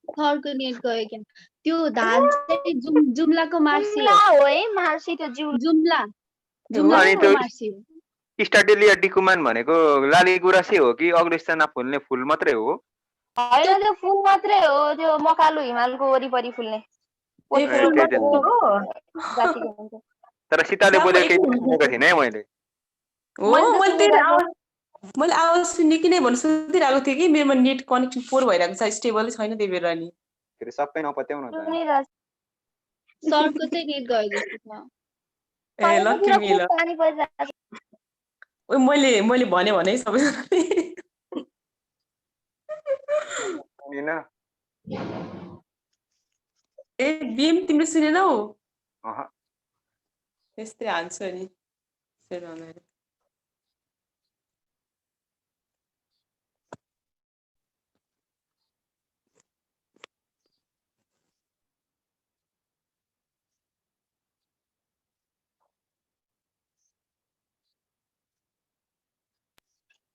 सरको नेट गयो क्या। त्यो धान चाहिँ जुम्लाको मार्सी हो है, मार्सी त्यो जुम्लाको मार्सी हो। स्टाटिलिया डिकुमान भनेको लाली गुराँसै हो कि अग्लो स्थानमा फुल्ने फुल मात्रै हो? होइन, त्यो फुल मात्रै हो, त्यो मकालु हिमालको वरिपरि फुल्ने। तर सीताले बोलेको केही सुनेको थिइनँ है मैले। मैले आवाज सुन्ने कि नै भन्नु सोधिरहेको थिएँ कि मेरोमा नेट कनेक्सन पोर भइरहेको छ, स्टेबलै छैन, त्यही भएर नि। सबै नपत्याउनु त। सरको चाहिँ नेट गयो जस्तो छ। मैले भने सबैजनाले। ए बिम तिमीले सुनेनौ? त्यस्तै हान्छ नि।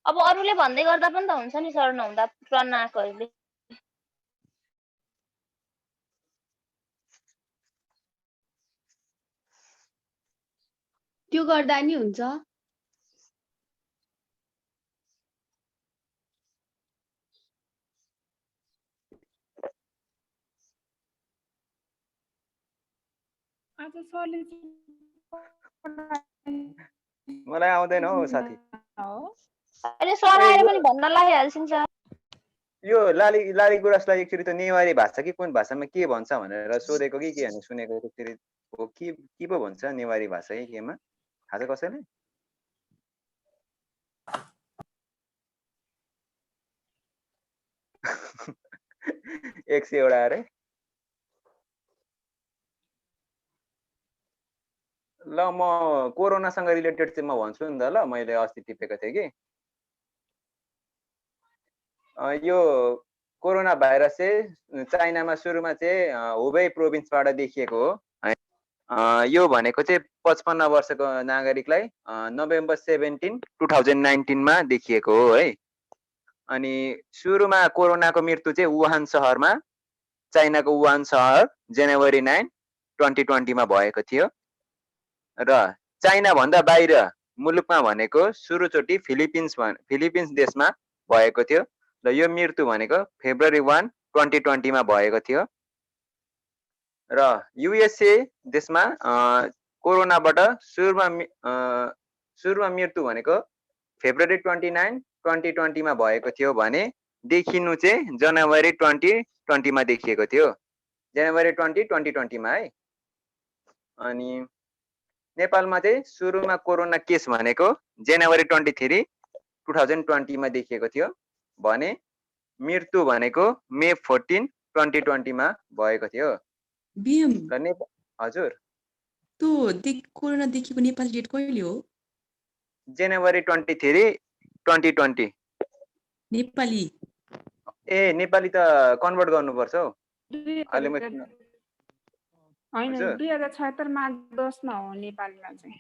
अब अरूले भन्दै गर्दा पनि त हुन्छ नि सर, नहुँदा प्रनाकहरूले। त्यो गर्दा नि हुन्छ। मलाई आउँदैन हौ साथी। अहिले सर आएर पनि भन्न लागिहाल्छन् सर। यो लाली गुराँसलाई एकचोटि त नेवारी भाषा कि कुन भाषामा के भन्छ भनेर सोधेको कि के भने सुनेको एकचोटि हो के पो भन्छ नेवारी भाषा कि केमा थाहा छ कसैले? एक सय एउटा अरे। ल म कोरोनासँग रिलेटेड चाहिँ म भन्छु नि त ल, मैले अस्ति टिपेको थिएँ कि यो कोरोना भाइरस चाहिँ चाइनामा सुरुमा चाहिँ हुबेई प्रोभिन्सबाट देखिएको हो है। यो भनेको चाहिँ 55 वर्षको नागरिकलाई नोभेम्बर 17, 2019 मा देखिएको हो है। अनि सुरुमा कोरोनाको मृत्यु चाहिँ वुहान सहरमा, चाइनाको वुहान सहर जनवरी 9, 2020 मा भएको थियो। र चाइना भन्दा बाहिर मुलुकमा भनेको सुरुचोटि फिलिपिन्स देशमा भएको थियो र यो मृत्यु भनेको फेब्रुअरी 1, 2020 मा भएको थियो। र युएसए देशमा कोरोनाबाट सुरुमा मृत्यु भनेको फेब्रुअरी 29, 2020 मा भएको थियो भने देखिनु चाहिँ जनवरी 2020 मा देखिएको थियो। जनवरी 20, 2020 मा है। अनि नेपालमा चाहिँ सुरुमा कोरोना केस भनेको जनवरी 23, 2020 मा देखिएको थियो भने मृत्यु भनेको मे 14, 2020 मा भएको थियो। बीएम हजुर त्यो कोरोना देखिएको नेपाली डेट कहिले हो? जनवरी 23, 2020। नेपाली ए नेपाली त कन्भर्ट गर्नुपर्छ हौ। अहिले म हैन 2076 माघ 10 मा हो नेपालीमा चाहिँ।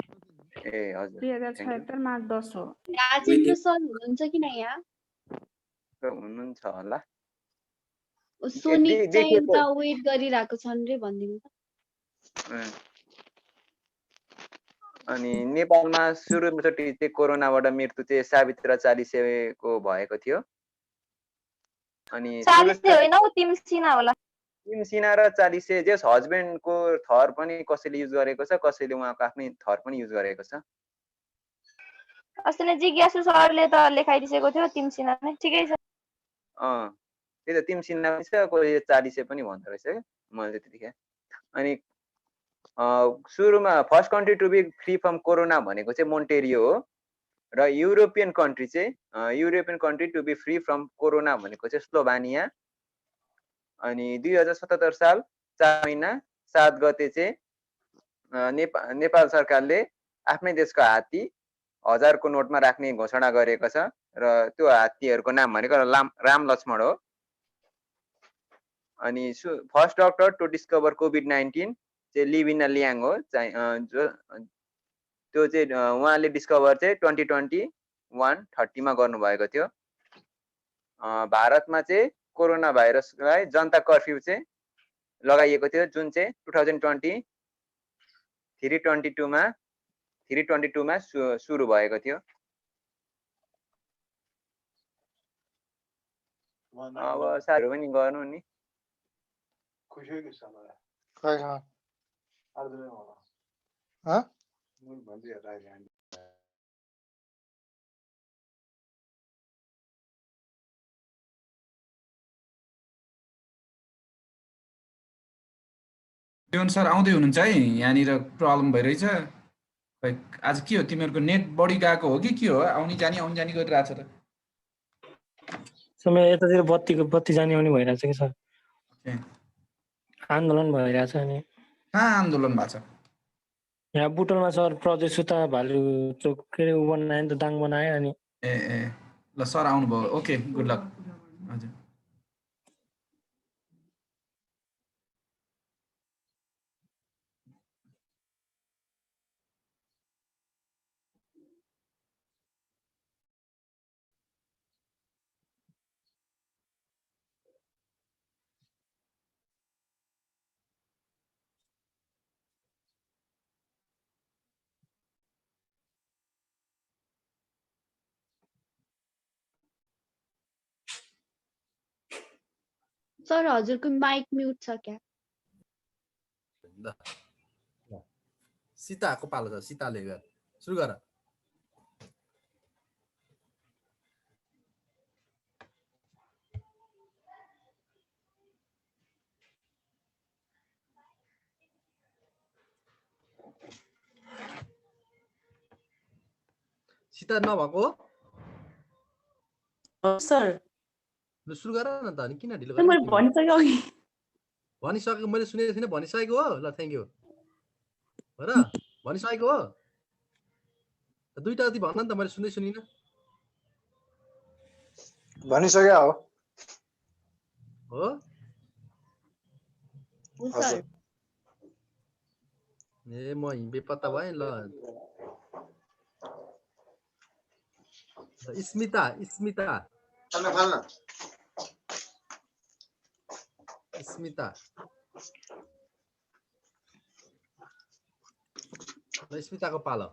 ए हजुर 2076 माघ 10 हो। राजेन्द्र सर हुनुहुन्छ कि न यहाँ? हुनुहुन्छ होला। सोनी चाहिँ उता वेट गरिरहेको छन् रे भनिदिनु त। अनि नेपालमा सुरुचोटि चाहिँ कोरोनाबाट मृत्यु चाहिँ सावित्रा चालिसेको भएको थियो। अनि चालिसे होइन हौ तिमसिना होला। तिमसिना र चालिसे जस हस्बेन्डको थर पनि कसैले युज गरेको छ, कसैले उहाँको आफ्नै थर पनि युज गरेको छ। अस्ति नै जिज्ञासु सरले त लेखाइदिएको थियो तिमसिना नै। ठिकै छ। त्यही त तिमसिना पनि छ, कोही चालिसे पनि भन्दो रहेछ क्या मैले त्यतिखेर। अनि सुरुमा first country to be free from corona भनेको चाहिँ मोन्टेरियो हो र European country to be free from corona भनेको चाहिँ स्लोभानिया। अनि 2077 साल 4 महिना 7 गते चाहिँ नेपाल सरकारले आफ्नै देशको हात्ती 1000 को नोटमा राख्ने घोषणा गरेको छ र त्यो हात्तीहरूको नाम भनेको राम लक्ष्मण हो। अनि फर्स्ट डक्टर टु डिस्कभर कोभिड-19 चाहिँ लिबिना लियाङ हो। त्यो चाहिँ उहाँले डिस्कभर चाहिँ 2021-30 मा गर्नुभएको थियो। भारतमा चाहिँ कोरोना भाइरसलाई जनता कर्फ्यू चाहिँ लगाइएको थियो जुन चाहिँ 2022 मा सुरु भएको थियो। अब साथीहरु पनि गर्नु नि। त्यो अनुसार आउँदै हुनुहुन्छ है। यहाँनिर प्रब्लम भइरहेछ। खै आज के हो तिमीहरूको नेट बढी गएको हो कि के हो? आउने जाने गरिरहेछ त। समय यतातिर बत्ती जाने आउने भइरहेछ कि सर। आन्दोलन भइरहेछ नि। कहाँ आन्दोलन भएको छ? यहाँ बुटोलमा सर प्रदेश उता भालु चोक के उ बनायो नि त, दाङ बनायो अनि। ए ल सर आउनुभयो। Okay good lock. हजुर सर हजुरको माइक म्युट छ क्या? सीताको पालो छ, सीताले गर सुरु गर। सीता नभएको सर ल सुरु गर न त। अनि किन ढिलो मैले गरेको? भनिसकेँ अघि। भनिसकेको मैले सुनेको थिइनँ। भनिसकेको हो? ल थ्याङ्क यू हो र, भनिसकेको हो। दुईटा जति भन्न नि त, मैले सुन्दै सुनिनँ। भनिसक्यो हो। हो सर ए म बेपत्ता भएँ। ल स्मिता, स्मिता, स्मिता, ल स्मिताको पालो।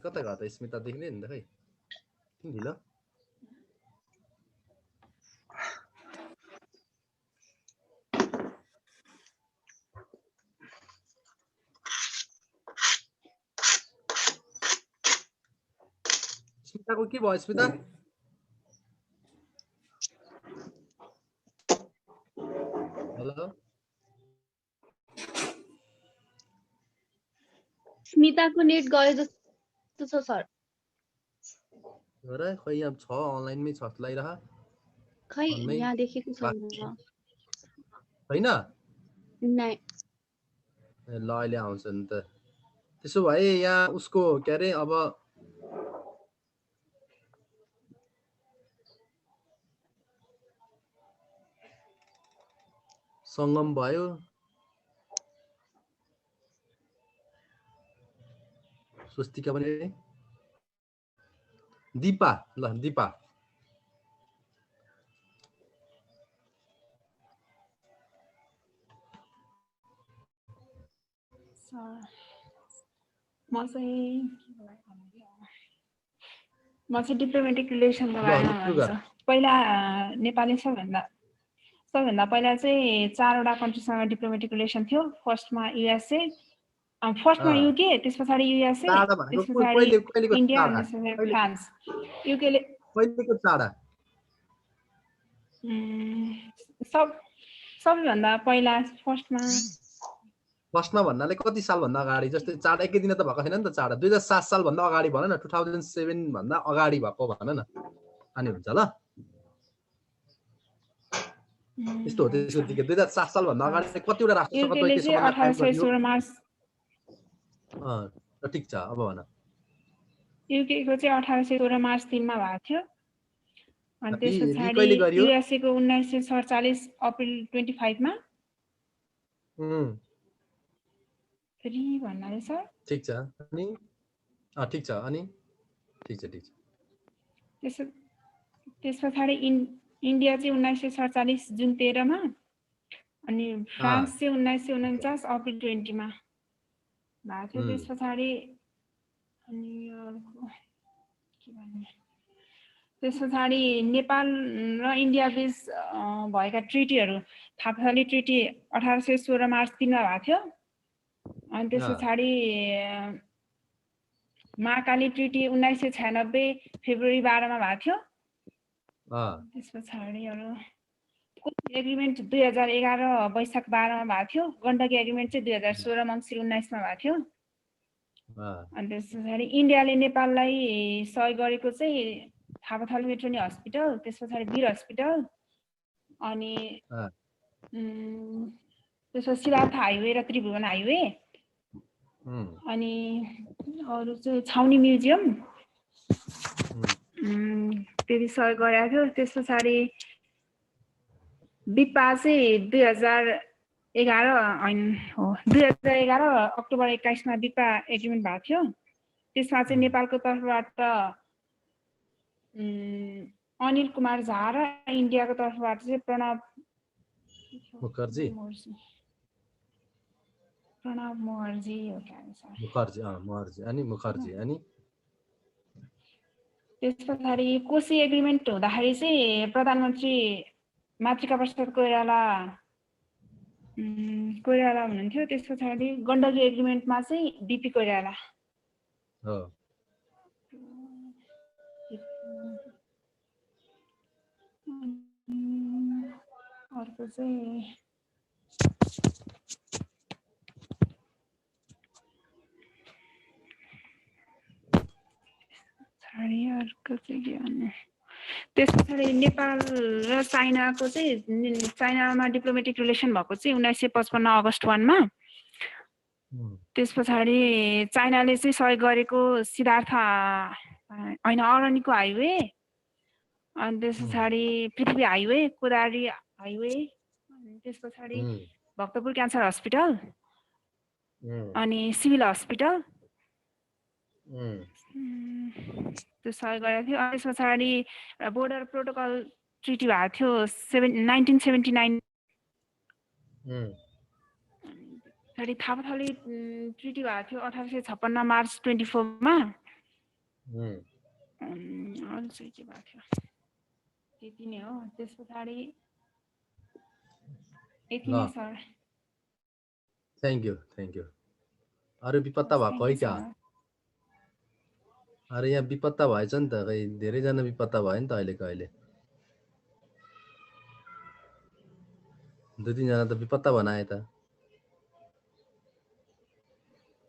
कता गयो त स्मिता? देख्ने नि त खै, किन ढिलो? स्मिताको के भयो? स्मिता हेलो, स्मिताको नेट गयो जस्तो छ सर। हो र खै यहाँ छ, अनलाइनमै छ जस्तो लागिरह। खै यहाँ देखेको छैन होइन। नाइ ल अहिले आउँछ नि त। त्यसो भए यहाँ उसको के अरे अब सङ्गम भयो, स्वस्तिका पनि, दिपा। ल दिपा म चाहिँ डिप्लोमेटिक रिलेसनको बारेमा भन्छु। पहिला नेपाली सबभन्दा पहिला चाहिँ 4वटा कन्ट्रीसँग डिप्लोमेटिक रिलेसन थियो। फर्स्टमा युएसए, फर्स्टमा युके, त्यस पछाडि युएसए, त्यस पछाडि इन्डिया, अनि त्यस पछाडि फ्रान्स। युकेले कहिलेको चाडा? सबैभन्दा पहिला फर्स्टमा भन्नाले कति सालभन्दा अगाडि? जस्तै चाडा एकै दिन त भएको छैन नि त। चाडा 2007 सालभन्दा अगाडि भन न, 2007 भन्दा अगाडि भएको भन न, अनि हुन्छ ल। यस्तो हो त्यसको दिक्क। 2007 सालभन्दा अगाडि कतिवटा राष्ट्रसँग द्वैत सम्बन्ध कायम गरियो? 1816 मार्च। ठिक छ, अब भन। युकेको चाहिँ 1816 मार्च 3 मा भएको थियो। अनि त्यस पछाडि कहिले गरियो? युएसए को 1947 अप्रिल 25 मा। भन्नाले सर ठिक छ। अनि ठिक छ, अनि ठिक छ, ठिक छ। त्यस पछाडि इन्डिया चाहिँ 1947 जुन 13 मा, अनि फ्रान्स चाहिँ 1949 अप्रिल 20 मा भएको थियो। त्यस पछाडि अनि के भन्ने, त्यस पछाडि नेपाल र इन्डिया बीच भएका ट्रिटीहरू, थापाथली ट्रिटी 1816 मार्च 3 मा भएको थियो। अनि त्यस पछाडि महाकाली ट्रिटी 1996 फेब्रुअरी 12 मा भएको थियो। त्यस पछाडि एग्रिमेन्ट 2011 वैशाख 12 मा भएको थियो। गण्डकी एग्रिमेन्ट चाहिँ 2016 मङ्सिर 19 मा भएको थियो। अनि त्यस पछाडि इन्डियाले नेपाललाई सहयोग गरेको चाहिँ थापाथली मेट्रोनी हस्पिटल, त्यस पछाडि वीर हस्पिटल, अनि त्यसपछि सिद्धार्थ हाइवे र त्रिभुवन हाइवे, अनि अरू चाहिँ छाउनी म्युजियम त्यति सहयोग गरेको थियो। त्यस पछाडि बिपा चाहिँ 2011 अक्टोबर 21 मा बिपा एग्रिमेन्ट भएको थियो। त्यसमा चाहिँ नेपालको तर्फबाट अनिल कुमार झा र इन्डियाको तर्फबाट चाहिँ प्रणव मुखर्जी प्रणव मुखर्जी हो क्या सर? मुखर्जी अनि मुखर्जी अनि त्यस पछाडि कोशी एग्रिमेन्ट हुँदाखेरि चाहिँ प्रधानमन्त्री मातृका प्रसाद कोइराला हुनुहुन्थ्यो। त्यस पछाडि गण्डकी एग्रिमेन्टमा चाहिँ बिपी कोइराला। हो अर्को चाहिँ अर्को चाहिँ के भन्नु, त्यस पछाडि नेपाल र चाइनाको चाहिँ चाइनामा डिप्लोमेटिक रिलेसन भएको चाहिँ 1955 अगस्ट 1 मा। त्यस पछाडि चाइनाले चाहिँ सहयोग गरेको सिद्धार्थ होइन अरनिको हाइवे, अनि त्यस पछाडि पृथ्वी हाइवे, कोदारी हाइवे, अनि त्यस पछाडि भक्तपुर क्यान्सर हस्पिटल अनि सिभिल हस्पिटल त्यो सहयोग गरेको थियो। अनि त्यस पछाडि बोर्डर प्रोटोकल ट्रिटी भएको थियो 1979। अनि थापाथली ट्रिटी भएको थियो 1856 मार्च 24 मा। अरू चाहिँ के भएको थियो, त्यति नै हो। त्यस पछाडि यति नै सर। Thank you. अरू विपत्ता भएको है क्या? अरे यहाँ विपत्ता भएछ नि त, खै धेरैजना विपत्ता भयो नि त अहिले 2-3 जना त विपत्ता बनाए त।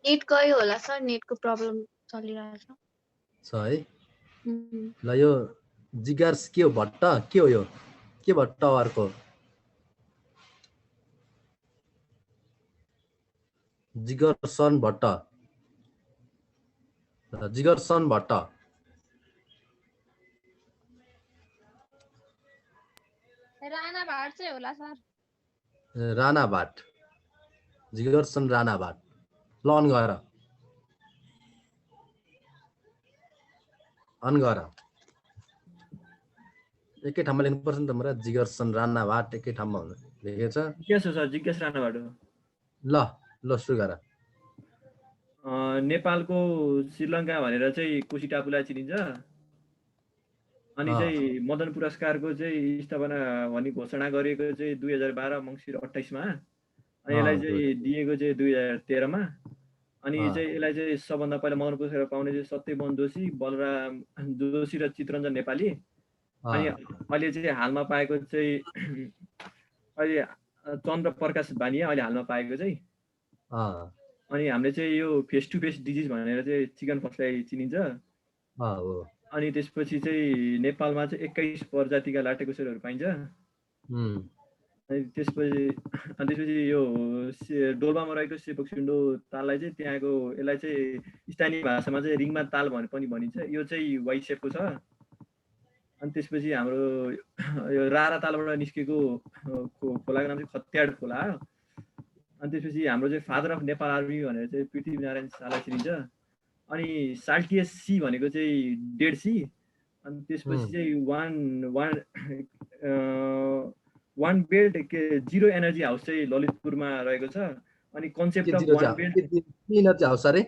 नेट गयो होला सर, नेटको प्रब्लम चलिरहेछ है। ल यो जिगर के हो भट्ट के हो यो के भट्ट अर्को जिगरसन भट्ट राणा भाट चाहिँ होला सर। राणा भाट जिगरसन राणा भाट। ल अन गर एकै ठाउँमा लेख्नुपर्छ नि त मलाई। जिगरसन राणा भाट एकै ठाउँमा लेखेको छ। के छ सर जिज्ञेस राणा भाट? ल सुरु गर। नेपालको श्रीलङ्का भनेर चाहिँ कोशी टापुलाई चिनिन्छ। अनि चाहिँ मदन पुरस्कारको चाहिँ स्थापना भन्ने घोषणा गरेको चाहिँ 2012 मङ्सिर 28 मा। अनि यसलाई चाहिँ दिएको चाहिँ 2013 मा। अनि चाहिँ यसलाई चाहिँ सबभन्दा पहिला मदन पुरस्कार पाउने चाहिँ सत्यमोहन जोशी, बलराम जोशी र चित्रञ्जन नेपाली। अनि अहिले चाहिँ हालमा पाएको चाहिँ अहिले चन्द्र प्रकाश बानिया अहिले हालमा पाएको चाहिँ। अनि हामीले चाहिँ यो फेस टु फेस डिजिज भनेर चाहिँ चिकन पक्सलाई चिनिन्छ। अनि त्यसपछि चाहिँ नेपालमा चाहिँ 21 प्रजातिका लाटेकोसेरोहरू पाइन्छ। अनि त्यसपछि यो डोल्पामा रहेको सेपोक्सिन्डो ताललाई चाहिँ त्यहाँको यसलाई चाहिँ स्थानीय भाषामा चाहिँ रिङमा ताल पनि भनिन्छ। यो चाहिँ वाइ सेपको छ। अनि त्यसपछि हाम्रो यो रारा तालबाट निस्केको खोलाको नाम चाहिँ खत्याड खोला। अनि त्यसपछि हाम्रो चाहिँ फादर अफ नेपाल आर्मी भनेर चाहिँ पृथ्वीनारायण शाहलाई चिनिन्छ। अनि साल्टियस सी भनेको चाहिँ डेड सी। अनि त्यसपछि चाहिँ one belt zero energy house चाहिँ ललितपुरमा रहेको छ। अनि concept of one belt energy house अरे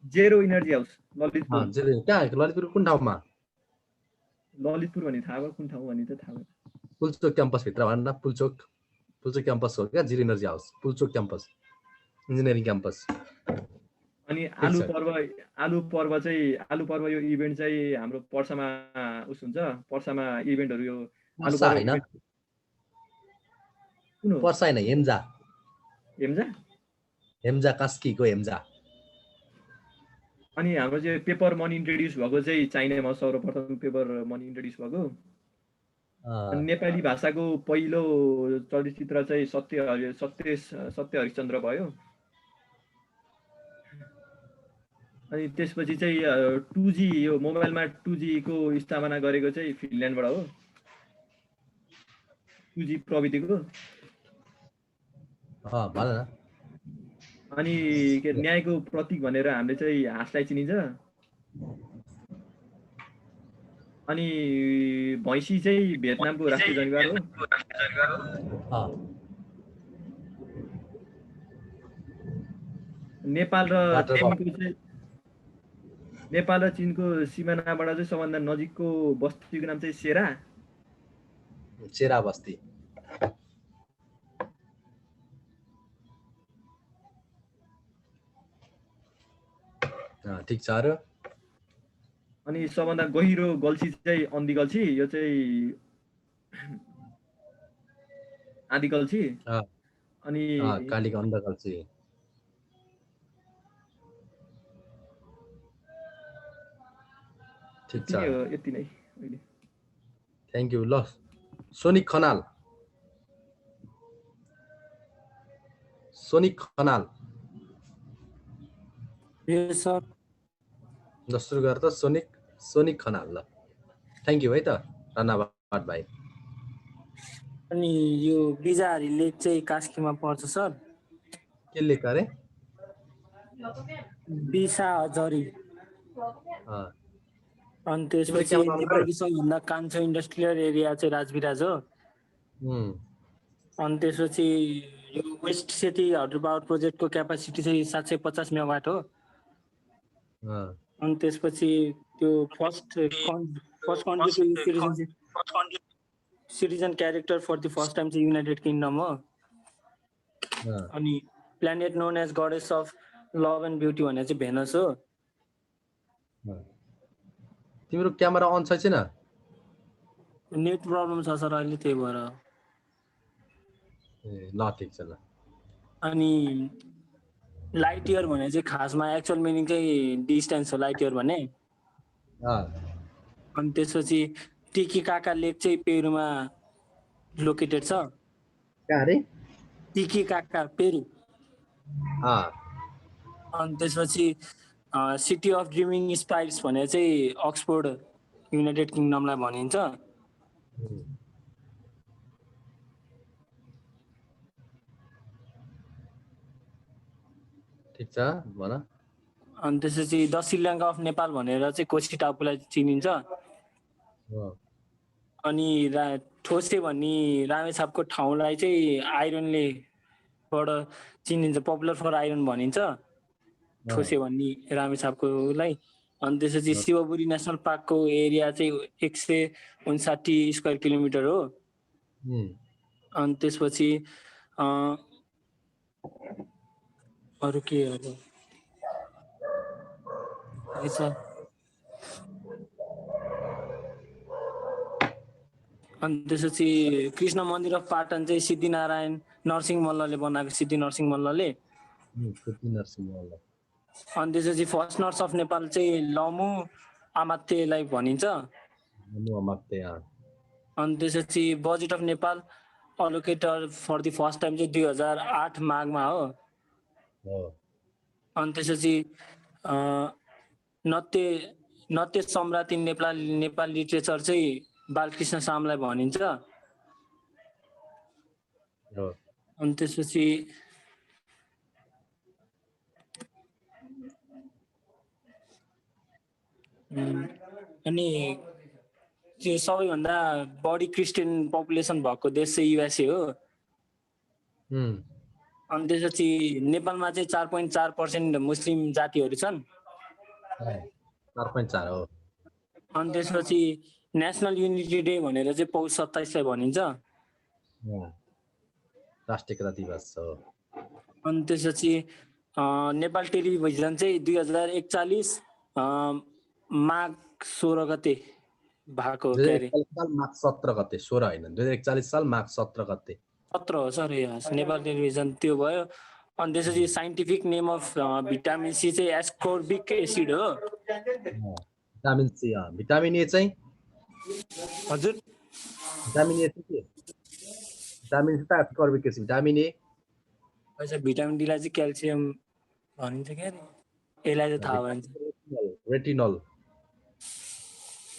zero energy house Lalitpur. Lalitpur कुन ठाउँमा? ललितपुर भन्ने थाहा भयो, कुन ठाउँ भन्ने त थाहा भयो। पुल्चोक क्याम्पस भित्र भन्न। पुल्चोक क्याम्पस हो क्या zero energy house. Pulchowk campus engineering campus. अनि आलु पर्व यो इभेन्ट चाहिँ हाम्रो पर्सामा उस हुन्छ। पर्सामा इभेन्टहरू यो आलु पर्व हैन पर्सा हैन हेम्जा कास्कीको हेम्जा। अनि हाम्रो चाहिँ पेपर मनी इन्ट्रोड्युस भएको चाहिँ चाइनामा सर्वप्रथम पेपर मनी इन्ट्रोड्युस भएको। नेपाली भाषाको पहिलो चलचित्र चाहिँ सत्य हरिश्चन्द्र भयो। अनि त्यसपछि चाहिँ 2G यो मोबाइलमा 2G को स्थापना गरेको चाहिँ फिनल्यान्डबाट हो। 2G प्रविधिको। अनि न्यायको प्रतीक भनेर हामीले चाहिँ हाँसलाई चिनिन्छ। अनि भैँसी चाहिँ भियतनामको राष्ट्रिय जनावर हो। नेपाल र चीनको सिमानाबाट चाहिँ सबभन्दा नजिकको बस्तीको नाम चाहिँ सेरा बस्ती। ठीक छ। र अनि सबभन्दा गहिरो गल्छी चाहिँ अन्धी गल्छी, यो चाहिँ आदि गल्छी। अनि कालीको अन्ध गल्छी। ठीक छ, यति नै अहिले। Thank you. ल सोनिक खनाल। यस सर। ल सुरु गर त सोनिक खनाल। ल थ्यांक यू है त धन्यवाद भाइ। अनि यो बिजाहारी लेक चाहिँ कास्कीमा पर्छ सर। के लेक अरे? बिसाहजरी। अनि त्यसपछि नेपालको सबैभन्दा कान्छो इन्डस्ट्रियल एरिया चाहिँ राजविराज हो। अनि त्यसपछि यो वेस्ट सेती हाइड्रो पावर प्रोजेक्टको क्यापासिटी चाहिँ 750 मेगावाट हो। अनि त्यसपछि त्यो first country citizen character for the first time चाहिँ युनाइटेड किङडम हो। अनि planet known as goddess of love and beauty भन्ने चाहिँ भेनस हो। तिम्रो क्यामेरा अन छैन? नेट प्रब्लम छ सर अहिले, त्यही भएर। ल ठिक छ। ल अनि लाइट इयर भने चाहिँ खासमा एक्चुअल मिनिङ चाहिँ डिस्टेन्स हो लाइट इयर भने। अनि त्यसपछि टिकिकाका लेक चाहिँ पेरुमा लोकेटेड छ। कहाँ रे? टिकिकाका पेरु। अनि त्यसपछि सिटी अफ ड्रिमिङ स्पाइस भने चाहिँ अक्सफोर्ड युनाइटेड किङडमलाई भनिन्छ। ठीक छ भन। अनि त्यसपछि द श्रीलङ्का अफ नेपाल भनेर चाहिँ कोशी टापुलाई चिनिन्छ। अनि ठोसे भन्ने रामेछापको ठाउँलाई चाहिँ आइरनले बाट चिनिन्छ, पपुलर फर आइरन भनिन्छ ठोसे भन्ने रामेछापकोलाई। अनि त्यसपछि शिवपुरी नेसनल पार्कको एरिया चाहिँ 159 स्क्वायर किलोमिटर हो। अनि त्यसपछि अरू के हो? अनि त्यसपछि कृष्ण मन्दिर अफ पाटन चाहिँ सिद्धिनारायण नरसिंह मल्लले बनाएको, सिद्धि नरसिंह मल्लले। अनि त्यसपछि फर्स्ट नर्स अफ नेपाल चाहिँ लमु आमात्यलाई भनिन्छ। अनि त्यसपछि budget of Nepal allocated for the first time चाहिँ 2008 माघमा हो। अनि त्यसपछि नत्य सम्राट इन नेपाल लिटरेचर चाहिँ बालकृष्ण सामलाई भनिन्छ। अनि त्यसपछि अनि त्यो सबैभन्दा बढी क्रिस्चियन पपुलेसन भएको देश चाहिँ युएसए हो। अनि त्यसपछि नेपालमा चाहिँ 4.4% मुस्लिम जातिहरू छन्। 4.4 हो। अनि त्यसपछि नेसनल युनिटी डे भनेर चाहिँ पौष 27 भनिन्छ, राष्ट्रिय एकता दिवस हो। अनि त्यसपछि नेपाल टेलिभिजन चाहिँ 2041 माघ 16 गते भएको के अरे? माघ 17 गते, 16 हैन, 2041 साल माघ 17 गते। 17 हो सर। नेपाल टेलिभिजन त्यो भयो। अनि त्यसपछि scientific name of vitamin C चाहिँ एस्कोर्बिक एसिड हो। भिटामिन सी, भिटामिन ए चाहिँ हजुर भिटामिन ए चाहिँ के? भिटामिन सी त एस्कोर्बिक एसिड, भिटामिन ए अच्छा भिटामिन डी लाई चाहिँ क्याल्सियम भनिन्छ के अरे? यसलाई चाहिँ थाहा भन्छ रेटिनल।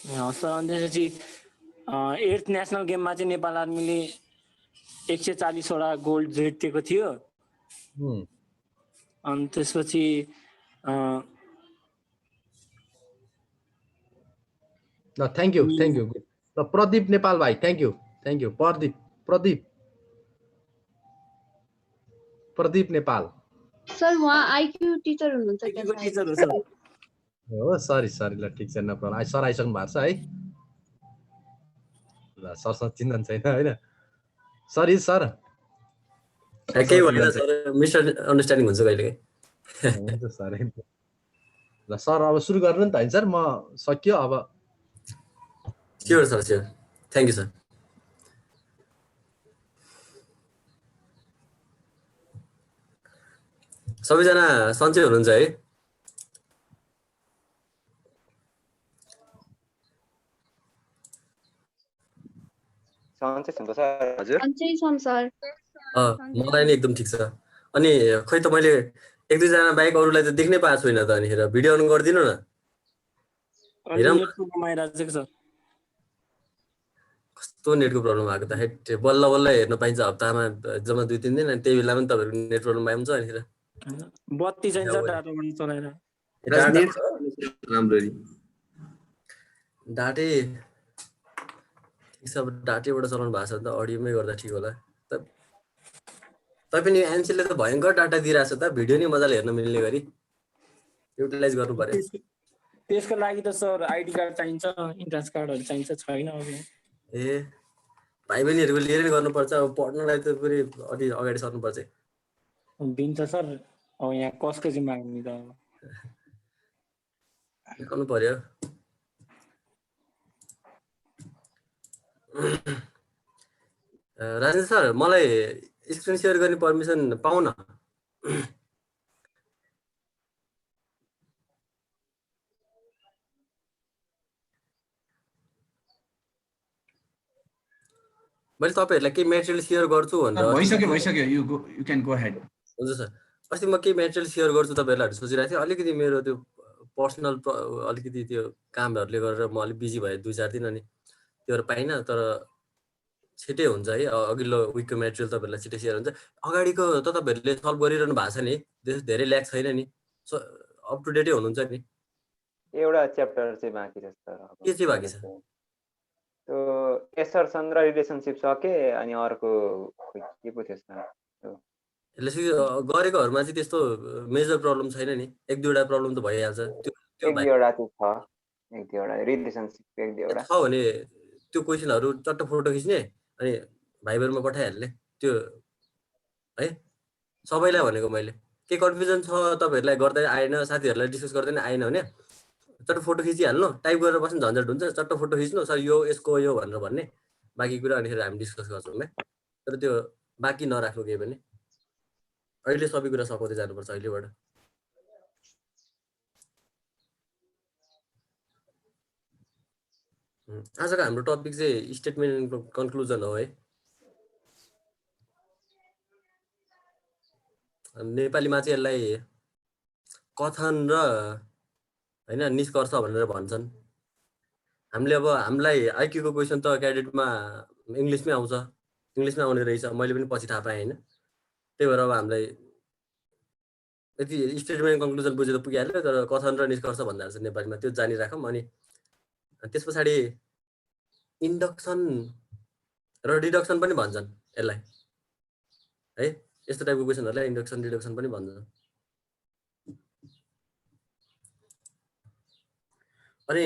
सर अनि त्यसपछि 8th नेसनल गेममा चाहिँ नेपाल आर्मीले 140 वटा गोल्ड जितेको थियो। अनि त्यसपछि थ्यांक यू। ल प्रदीप नेपाल भाइ, thank you. Pradeep Nepal. Sir उहाँ आइक्यू टिचर हुनुहुन्छ क्या आइक्यूको सायद? टिचर हो सर। हो सरी ल ठिक छ, नो प्रब्लम। सर आइसक्नु भएको छ है। ल सरसँग चिन्तन छैन होइन। Sorry sir. केही भएन सर, मिसअन्डरस्ट्यान्डिङ हुन्छ कहिले। हुन्छ सर। ल सर अब सुरु गर्नु नि त होइन सर, म सक्यो अब। Sure sir, sure. Thank you sir. सबैजना सन्चै हुनुहुन्छ है? सन्चै छन् त सर? हजुर सन्चै छौँ सर। मलाई नि एकदम ठिक छ। अनि खै त मैले एक दुईजना बाहेक अरूलाई त देख्नै पाएको छुइनँ त। अनि हेर भिडियो अन गरिदिनु न। कस्तो नेटको प्रब्लम भएको त, हेट बल्ल बल्ल हेर्न पाइन्छ हप्तामा जम्मा 2-3 दिन। अनि त्यही बेलामा पनि तपाईँहरूको नेट प्रब्लम आइन्छ। अनि बत्ती चाहिन्छ डाटाबाट चलाएर। राम्ररी डाटे ठिक छ। अब डाटेबाट चलाउनु भएको छ त अडियोमै गर्दा ठिक होला। तैपनि एनसीले त भयङ्कर डाटा दिइरहेछ त, भिडियो नि मजाले हेर्न मिल्ने गरी युटिलाइज गर्नु पर्यो। त्यसको लागि त सर आइडी कार्ड चाहिन्छ, इन्ट्रान्स कार्डहरू चाहिन्छ, छैन अब। ए भाइ बहिनीहरूको लिएर नै गर्नुपर्छ। अब पढ्नलाई त पुरै अलि अगाडि सर्नुपर्छ। दिन्छ सर, अब यहाँ कसको चाहिँ माग्ने त गर्नु पर्यो। राजेश सर, मलाई स्क्रिन सेयर गर्ने पर्मिसन पाउन? मैले तपाईँहरूलाई केही मेटेरियल सेयर गर्छु भनेर भइसक्यो यु क्यान गो हेड। हुन्छ सर, अस्ति म केही मेटेरियल सेयर गर्छु तपाईँहरूलाई सोचिरहेको थिएँ। अलिकति मेरो त्यो पर्सनल अलिकति त्यो कामहरूले गरेर म अलिक बिजी भएँ 2-4 दिन। अनि त्योहरू पाइनँ। तर छिटै हुन्छ है, अघिल्लो विकको मेटेरियल तपाईँहरूलाई छिटै सेयर हुन्छ। अगाडिको त तपाईँहरूले सल्भ गरिरहनु भएको छ नि, धेरै ल्याक छैन नि, अप टु डेटै हुनुहुन्छ नि? एउटा च्याप्टर चाहिँ बाँकी छ सर। के चाहिँ बाँकी छ? त्यो एसर्सन र रिलेसनसिप सके। अनि अर्को के पो थियो सर? यसले गरेकोहरूमा चाहिँ त्यस्तो मेजर प्रब्लम छैन नि, 1-2वटा प्रब्लम त भइहाल्छ। त्यो 1-2वटा चाहिँ छ, 1-2वटा रिलेसनसिप 1-2वटा छ भने त्यो क्वेसनहरू चट्ट फोटो खिच्ने अनि भाइबरमा पठाइहाल्ने त्यो है। सबैलाई भनेको मैले, के कन्फ्युजन छ तपाईँहरूलाई गर्दै आएन, साथीहरूलाई डिस्कस गर्दै आएन भने चट्ट फोटो खिचिहाल्नु, टाइप गरेर बस्नु, झन्झट हुन्छ। चट्ट फोटो खिच्नु, सर यो यसको यो भनेर भन्ने, बाँकी कुरा अनिखेर हामी डिस्कस गर्छौँ है। तर त्यो बाँकी नराख्नु केही पनि। अहिले सबै कुरा सघाउँदै जानुपर्छ अहिलेबाट। आजको हाम्रो टपिक चाहिँ स्टेटमेन्ट कन्क्लुजन हो है। नेपालीमा चाहिँ यसलाई कथन र होइन निष्कर्ष भनेर भन्छन्। हामीले अब हामीलाई आइक्यूको क्वेसन त क्याडेटमा इङ्ग्लिसमै आउँछ, इङ्ग्लिसमै आउने रहेछ। मैले पनि पछि थाहा पाएँ होइन। त्यही भएर अब हामीलाई यति स्टेटमेन्ट कन्क्लुजन बुझेर पुगिहाल्यो। तर कथन र निष्कर्ष भन्दा चाहिँ नेपालीमा त्यो जानिराखौँ। अनि त्यस पछाडि इन्डक्सन र डिडक्सन पनि भन्छन् यसलाई है। यस्तो टाइपको क्वेसनहरूलाई इन्डक्सन डिडक्सन पनि भन्छन्। अनि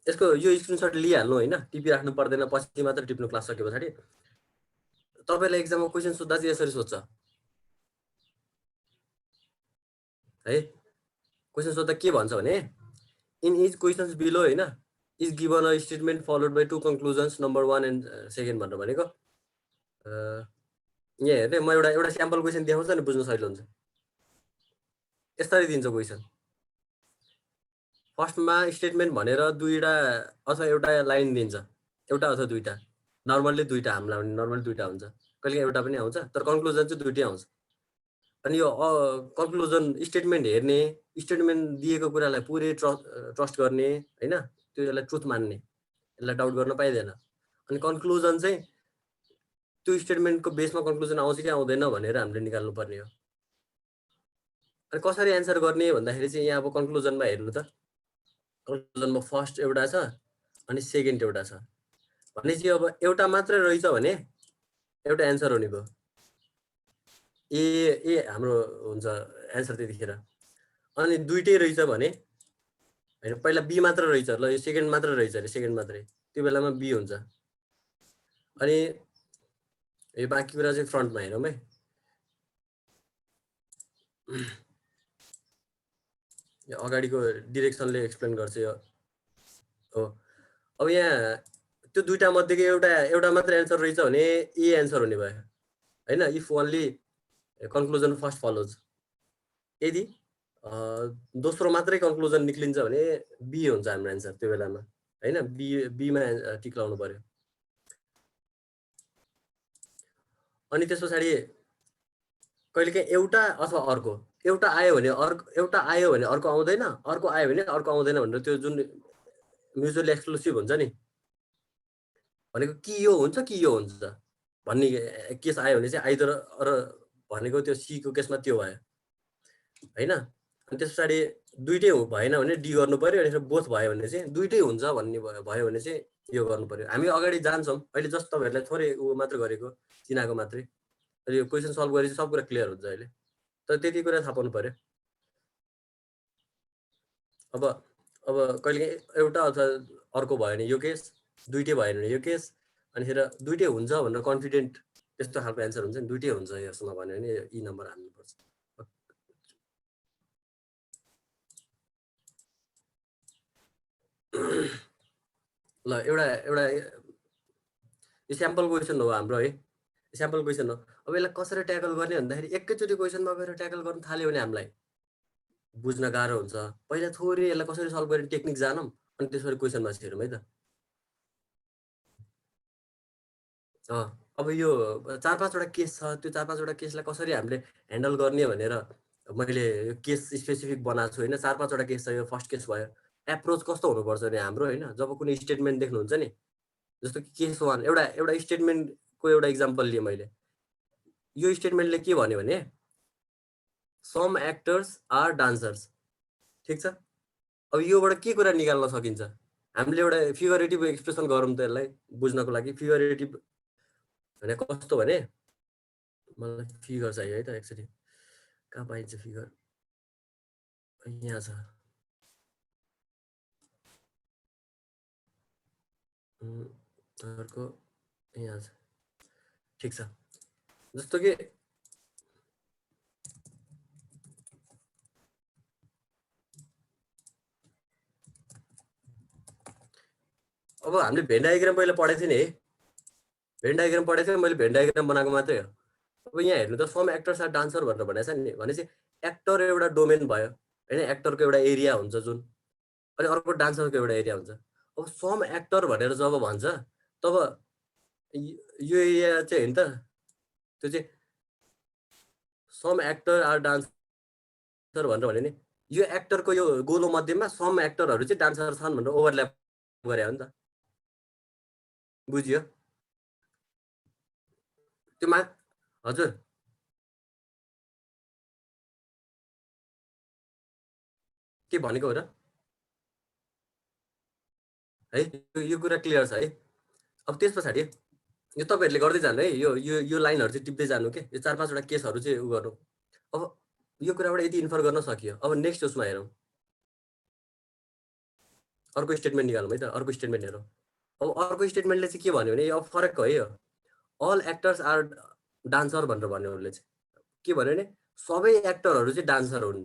यसको यो स्क्रिनसट लिइहाल्नु होइन, टिपिराख्नु पर्दैन, पछि मात्र टिप्नु क्लास सके पछाडि। तपाईँलाई एक्जाममा क्वेसन सोद्धा चाहिँ यसरी सोध्छ है। क्वेसन सोद्धा के भन्छ भने, इन इच क्वेसन्स बिलो होइन is given a statement followed by 2 conclusions number 1 and 2 भनेर भनेको। यहाँ हेर्ने म एउटा स्याम्पल क्वेसन देखाउँछ नि, बुझ्नु सजिलो हुन्छ। यसरी दिन्छ क्वेसन। फर्स्टमा स्टेटमेन्ट भनेर 2वटा अथवा एउटा लाइन दिन्छ, एउटा अथवा 2वटा। नर्मल्ली 2वटा, हामीलाई नर्मल्ली 2वटा हुन्छ, कहिले एउटा पनि आउँछ। तर कन्क्लुजन चाहिँ 2वटै आउँछ। अनि यो कन्क्लुजन स्टेटमेन्ट हेर्ने, स्टेटमेन्ट दिएको कुरालाई पुरै ट्रस्ट गर्ने होइन, त्यो यसलाई ट्रुथ मान्ने, यसलाई डाउट गर्न पाइँदैन। अनि कन्क्लुजन चाहिँ त्यो स्टेटमेन्टको बेसमा कन्क्लुजन आउँछ कि आउँदैन भनेर हामीले निकाल्नु पर्ने हो। अनि कसरी एन्सर गर्ने भन्दाखेरि चाहिँ यहाँ अब कन्क्लुजनमा हेर्नु त, कन्क्लुजनमा फर्स्ट एउटा छ अनि सेकेन्ड एउटा छ भनेपछि अब एउटा मात्रै रहेछ भने एउटा एन्सर हुने भयो। ए हाम्रो हुन्छ एन्सर त्यतिखेर। अनि दुईटै रहेछ भने हैन, पहिला बी मात्र रहेछ, ल यो सेकेन्ड मात्र रहेछ अरे, सेकेन्ड मात्रै, त्यो बेलामा बी हुन्छ। अनि यो बाँकी कुरा चाहिँ फ्रन्टमा हेरौँ है। यो अगाडिको डिरेक्सनले एक्सप्लेन गर्छ यो हो। अब यहाँ त्यो दुईटा मध्येको एउटा मात्र एन्सर रहेछ भने ए एन्सर हुने भयो हैन, if only conclusion first follows. यदि दोस्रो मात्रै कन्क्लुजन निक्लिन्छ भने बी हुन्छ हाम्रो एन्सर त्यो बेलामा हैन, बीमा टिक लाउनु पर्यो। अनि त्यस पछाडि कहिलेकाहीँ एउटा अथवा अर्को, एउटा आयो भने अर्को आउँदैन, अर्को आयो भने अर्को आउँदैन भनेर त्यो जुन म्युचुअली एक्सक्लुसिभ हुन्छ नि, भनेको कि यो हुन्छ कि यो हुन्छ भन्ने केस आयो भने चाहिँ आइदर भनेको त्यो सी को केसमा त्यो भयो हैन। अनि त्यस पछाडि दुईटै भएन भने डी गर्नु पर्यो, अनि बोथ भयो भने चाहिँ दुईटै हुन्छ भन्ने भयो भने चाहिँ यो गर्नु पर्यो। हामी अगाडि जान्छौँ, अहिले जस्ट तपाईँहरूलाई थोरै ऊ मात्र गरेको चिनाको मात्रै, यो क्वेसन सल्भ गरेपछि सब कुरा क्लियर हुन्छ अहिले, तर त्यति कुरा थाहा पाउनु पर्यो। अब कहिले एउटा अथवा अर्को भयो भने यो केस, दुईटै भयो भने यो केस, अनि फेरि दुईटै हुन्छ भनेर कन्फिडेन्ट त्यस्तो खालको एन्सर हुन्छ नि, दुईटै हुन्छ यसमा भन्यो भने ई नम्बर हाल्नुपर्छ। ल एउटा स्याम्पल क्वेसन हो हाम्रो है, स्याम्पल क्वेसन हो। अब यसलाई कसरी ट्याकल गर्ने भन्दाखेरि एकैचोटि क्वेसनमा गएर ट्याकल गर्न थाल्यो भने हामीलाई बुझ्न गाह्रो हुन्छ। पहिला थोरै यसलाई कसरी सल्भ गर्ने टेक्निक जानौँ, अनि त्यसपछि क्वेसनमा छिरौँ है त। अब यो 4-5वटा केस छ, त्यो 4-5वटा केसलाई कसरी हामीले ह्यान्डल गर्ने भनेर मैले यो केस स्पेसिफिक बनाएको छु होइन। 4-5वटा केस छ, यो फर्स्ट केस भयो। एप्रोच कस्तो हुनुपर्छ भने हाम्रो होइन, जब कुनै स्टेटमेन्ट देख्नुहुन्छ नि, जस्तो कि केस 1 एउटा स्टेटमेन्टको एउटा इक्जाम्पल लिएँ मैले। यो स्टेटमेन्टले के भन्यो भने सम एक्टर्स आर डान्सर्स, ठिक छ। अब योबाट के कुरा निकाल्न सकिन्छ, हामीले एउटा फिगरेटिभ एक्सप्रेसन गरौँ त यसलाई बुझ्नको लागि। फिगरेटिभ भने कस्तो भने, मलाई फिगर चाहियो है त एक्चुअली, कहाँ पाइन्छ फिगर, यहाँ छ। अर्को यहाँ छ, ठिक छ। जस्तो कि अब हामीले भेन डायग्राम पहिला पढेको थियौँ नि है, भेन डायग्राम पढेको थियौँ, मैले भेन डायग्राम बनाएको मात्रै हो। अब यहाँ हेर्नु त, सम एक्टर्स आर डान्सर भनेर भनेको छ नि, भनेपछि एक्टर एउटा डोमेन भयो होइन, एक्टरको एउटा एरिया हुन्छ जुन, अनि अर्को डान्सरको एउटा एरिया हुन्छ। अब सम एक्टर भनेर जब भन्छ तब यो एरिया चाहिँ होइन त, त्यो चाहिँ सम एक्टर आर डान्सर भनेर भन्यो नि, यो एक्टरको यो गोलो मध्येमा सम एक्टरहरू चाहिँ डान्सर छन् भनेर ओभरल्याप गरे हो नि त, बुझ्यो त्यो हजुर। के भनेको हो र है, यो कुरा क्लियर छ है। अब त्यस पछाडि यो तपाईँहरूले गर्दै जानु है, यो लाइनहरू चाहिँ टिप्दै जानु के, यो 4-5वटा केसहरू चाहिँ उ गर्नु। अब यो कुराबाट यति इन्फर गर्न सकियो। अब नेक्स्ट उसमा हेरौँ, अर्को स्टेटमेन्ट निकालौँ है त, अर्को स्टेटमेन्ट हेरौँ। अब अर्को स्टेटमेन्टले चाहिँ के भन्यो भने, अब फरक हो है, यो अल एक्टर्स आर डान्सर भनेर भन्यो उसले चाहिँ। के भन्यो भने सबै एक्टरहरू चाहिँ डान्सर हुन्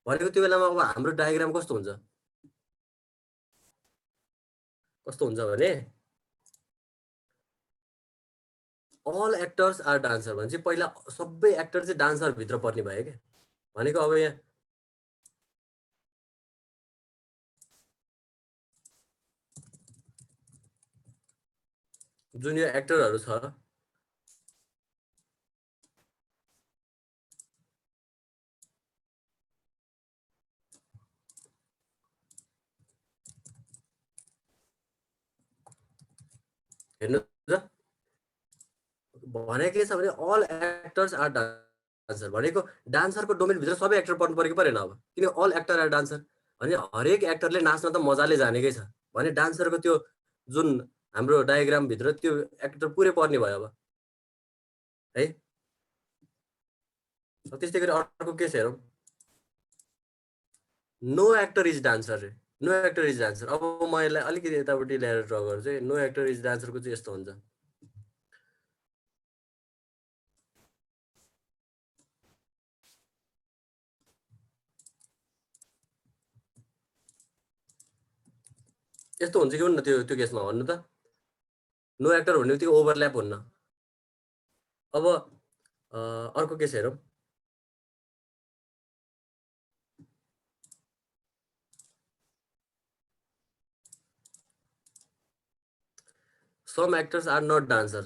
भनेको। त्यो बेलामा अब हाम्रो डायग्राम कस्तो हुन्छ भने अल एक्टर्स आर डान्सर भने चाहिँ पहिला सबै एक्टर चाहिँ डान्सर भित्र पर्ने भयो क्या। भनेको अब यहाँ जुन यो एक्टरहरू छ, हेर्नु भनेको के छ भने अल एक्टर्स आर डान्सर भनेको डान्सरको डोमेनभित्र सबै एक्टर पर्नु परेको परेन। अब किन अल एक्टर आर डान्सर भने हरेक एक्टरले नाच्न त मजाले जानेकै छ भने डान्सरको त्यो जुन हाम्रो डायग्रामभित्र त्यो एक्टर पुरै पर्ने भयो अब है। त्यस्तै गरी अर्को केस हेरौँ, नो एक्टर इज डान्सर रे, नो एक्टर इज डान्सर। अब म यसलाई अलिकति यतापट्टि ल्याएर ड्र गर्छु है। नो एक्टर इज डान्सरको चाहिँ यस्तो हुन्छ, यस्तो हुन्छ कि हुन्न त्यो केसमा भन्नु त? नो एक्टर भन्ने बित्तिकै ओभरल्याप हुन्न। अब अर्को केस हेरौँ, some actors are not dancer,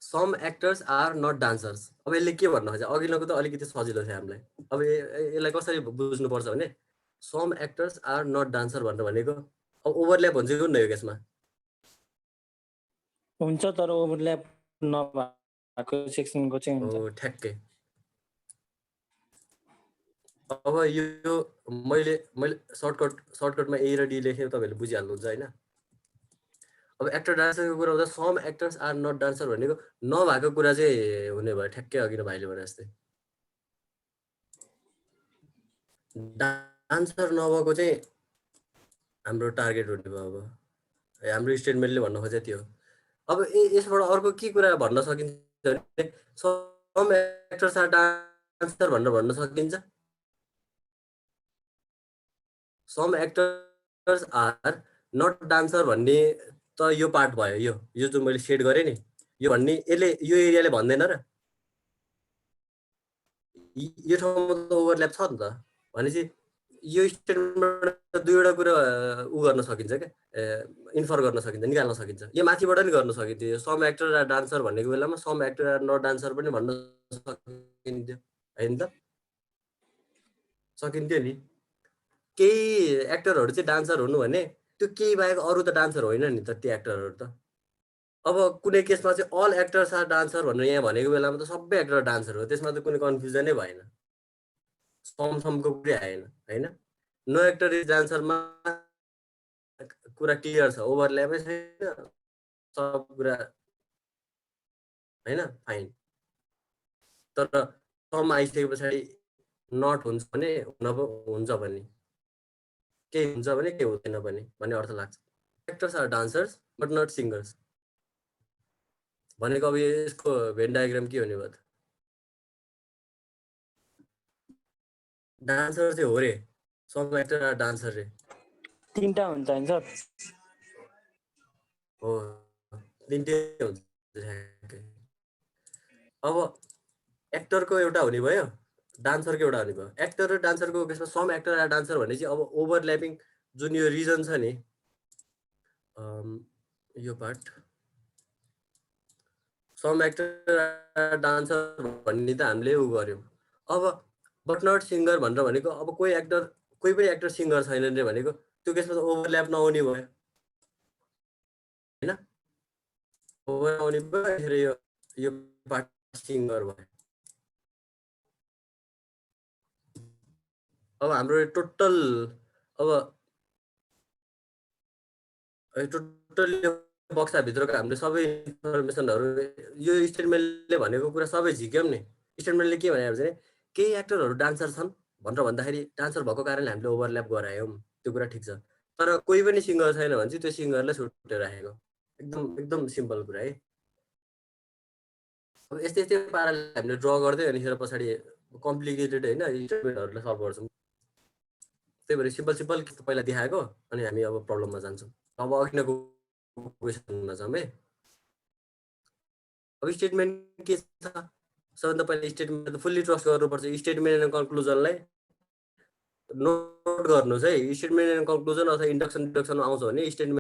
some actors are not dancers. अब यसले के भन्न खोज्छ? अघिल्लोको त अलिकति सजिलो थियो हामीलाई। अब यसलाई कसरी बुझ्नुपर्छ भने some actors are not dancer भनेको अब ओभरल्याप हुन्छ कि हुन्न यो केसमा? हुन्छ, तर ओभरल्याप नभएको सेक्सनको चाहिँ हुन्छ। ठ्याक्कै। अब यो मैले सर्टकटमा ए र डी लेखेँ, तपाईँहरूले बुझिहाल्नुहुन्छ होइन? अब एक्टर डान्सरको कुरा हुँदा some actors are not dancer भनेको नभएको कुरा चाहिँ हुने भयो, ठ्याक्कै अघि नै भाइले भने जस्तै। डान्सर नभएको चाहिँ हाम्रो टार्गेट हुने भयो। अब हाम्रो स्टेटमेन्टले भन्न खोजे त्यो। अब यसबाट अर्को के कुरा भन्न सकिन्छ भने सम एक्टर्स आर डान्सर भनेर भन्न सकिन्छ। Some actors are not dancer भन्ने त यो पार्ट भयो, यो जुन मैले सेट गरेँ नि, यो भन्ने यसले यो एरियाले भन्दैन र? यो ठाउँमा त ओभरल्याप छ नि त। भनेपछि यो स्टेटमेन्टबाट दुईवटा कुरा उ गर्न सकिन्छ क्या, इन्फर गर्न सकिन्छ, निकाल्न सकिन्छ। यो माथिबाट नि गर्न सकिन्थ्यो, सम एक्टर आर डान्सर भनेको बेलामा some actor are not dancer पनि भन्न सकिन्थ्यो होइन त? सकिन्थ्यो नि। केही एक्टरहरू चाहिँ डान्सर हुनु भने त्यो केही बाहेक अरू त डान्सर होइन नि त त्यो एक्टरहरू त। अब कुनै केसमा चाहिँ अल एक्टर्स आर डान्सर भनेर यहाँ भनेको बेलामा त सबै एक्टर डान्सर हो, त्यसमा त कुनै कन्फ्युजनै भएन, समको कुरै आएन होइन? नो एक्टर इज डान्सरमा कुरा क्लियर छ, ओभरल्यापै छैन, सब कुरा होइन, फाइन। तर सम आइसके पछाडि नट हुन्छ भने हुन्छ भने केही हुन्छ भने केही हुँदैन पनि भन्ने अर्थ लाग्छ। Actors are dancers but not singers भनेको अब यसको भेन डायग्राम के हुने भयो त? डान्सर चाहिँ हो रे, सम एक्टर आर डान्सर रे, तीनटा हुन्छ नि सर? हो, तिनटै हुन्छ। अब एक्टरको एउटा हुने भयो, डान्सरको एउटा हुने भयो। एक्टर र डान्सरको केसमा सम एक्टर आर डान्सर भने चाहिँ अब ओभरल्यापिङ जुन यो रिजन छ नि, यो part some actor are dancer भन्ने त हामीले उ गर्यौँ। अब बट नट सिङ्गर भनेर भनेको अब कोही पनि एक्टर सिङ्गर छैनन् रे भनेको त्यो केसमा त ओभरल्याप नहुने भयो होइन? ओभर आउने भयो, यो पार्ट सिङ्गर भयो। अब हाम्रो टोटल बक्साभित्रको हामीले सबै इन्फर्मेसनहरू यो स्टेटमेन्टले भनेको कुरा सबै झिक्यौँ नि। स्टेटमेन्टले के भने भने केही एक्टरहरू डान्सर छन् भनेर भन्दाखेरि डान्सर भएको कारणले हामीले ओभरल्याप गरायौँ, त्यो कुरा ठिक छ। तर कोही पनि सिङ्गर छैन भने चाहिँ त्यो सिङ्गरलाई छुट्टै राखेको, एकदम सिम्पल कुरा है। अब यस्तै पाराले हामीले ड्र गर्दै अनिखेर पछाडि कम्प्लिकेटेड होइन स्टेटमेन्टहरूलाई सल्भ गर्छौँ। त्यही भएर सिम्पल पहिला देखाएको अनि हामी अब प्रब्लममा जान्छौँ। अब अघिको क्वेसनमा जाउँ है। अब स्टेटमेन्ट के छ? सबभन्दा पहिला स्टेटमेन्ट फुल्ली ट्रस्ट गर्नुपर्छ। स्टेटमेन्ट एन्ड कन्क्लुजनलाई नोट गर्नुहोस् है। स्टेटमेन्ट एन्ड कन्क्लुजन अथवा इन्डक्सन डिडक्सनमा आउँछ भने स्टेटमेन्ट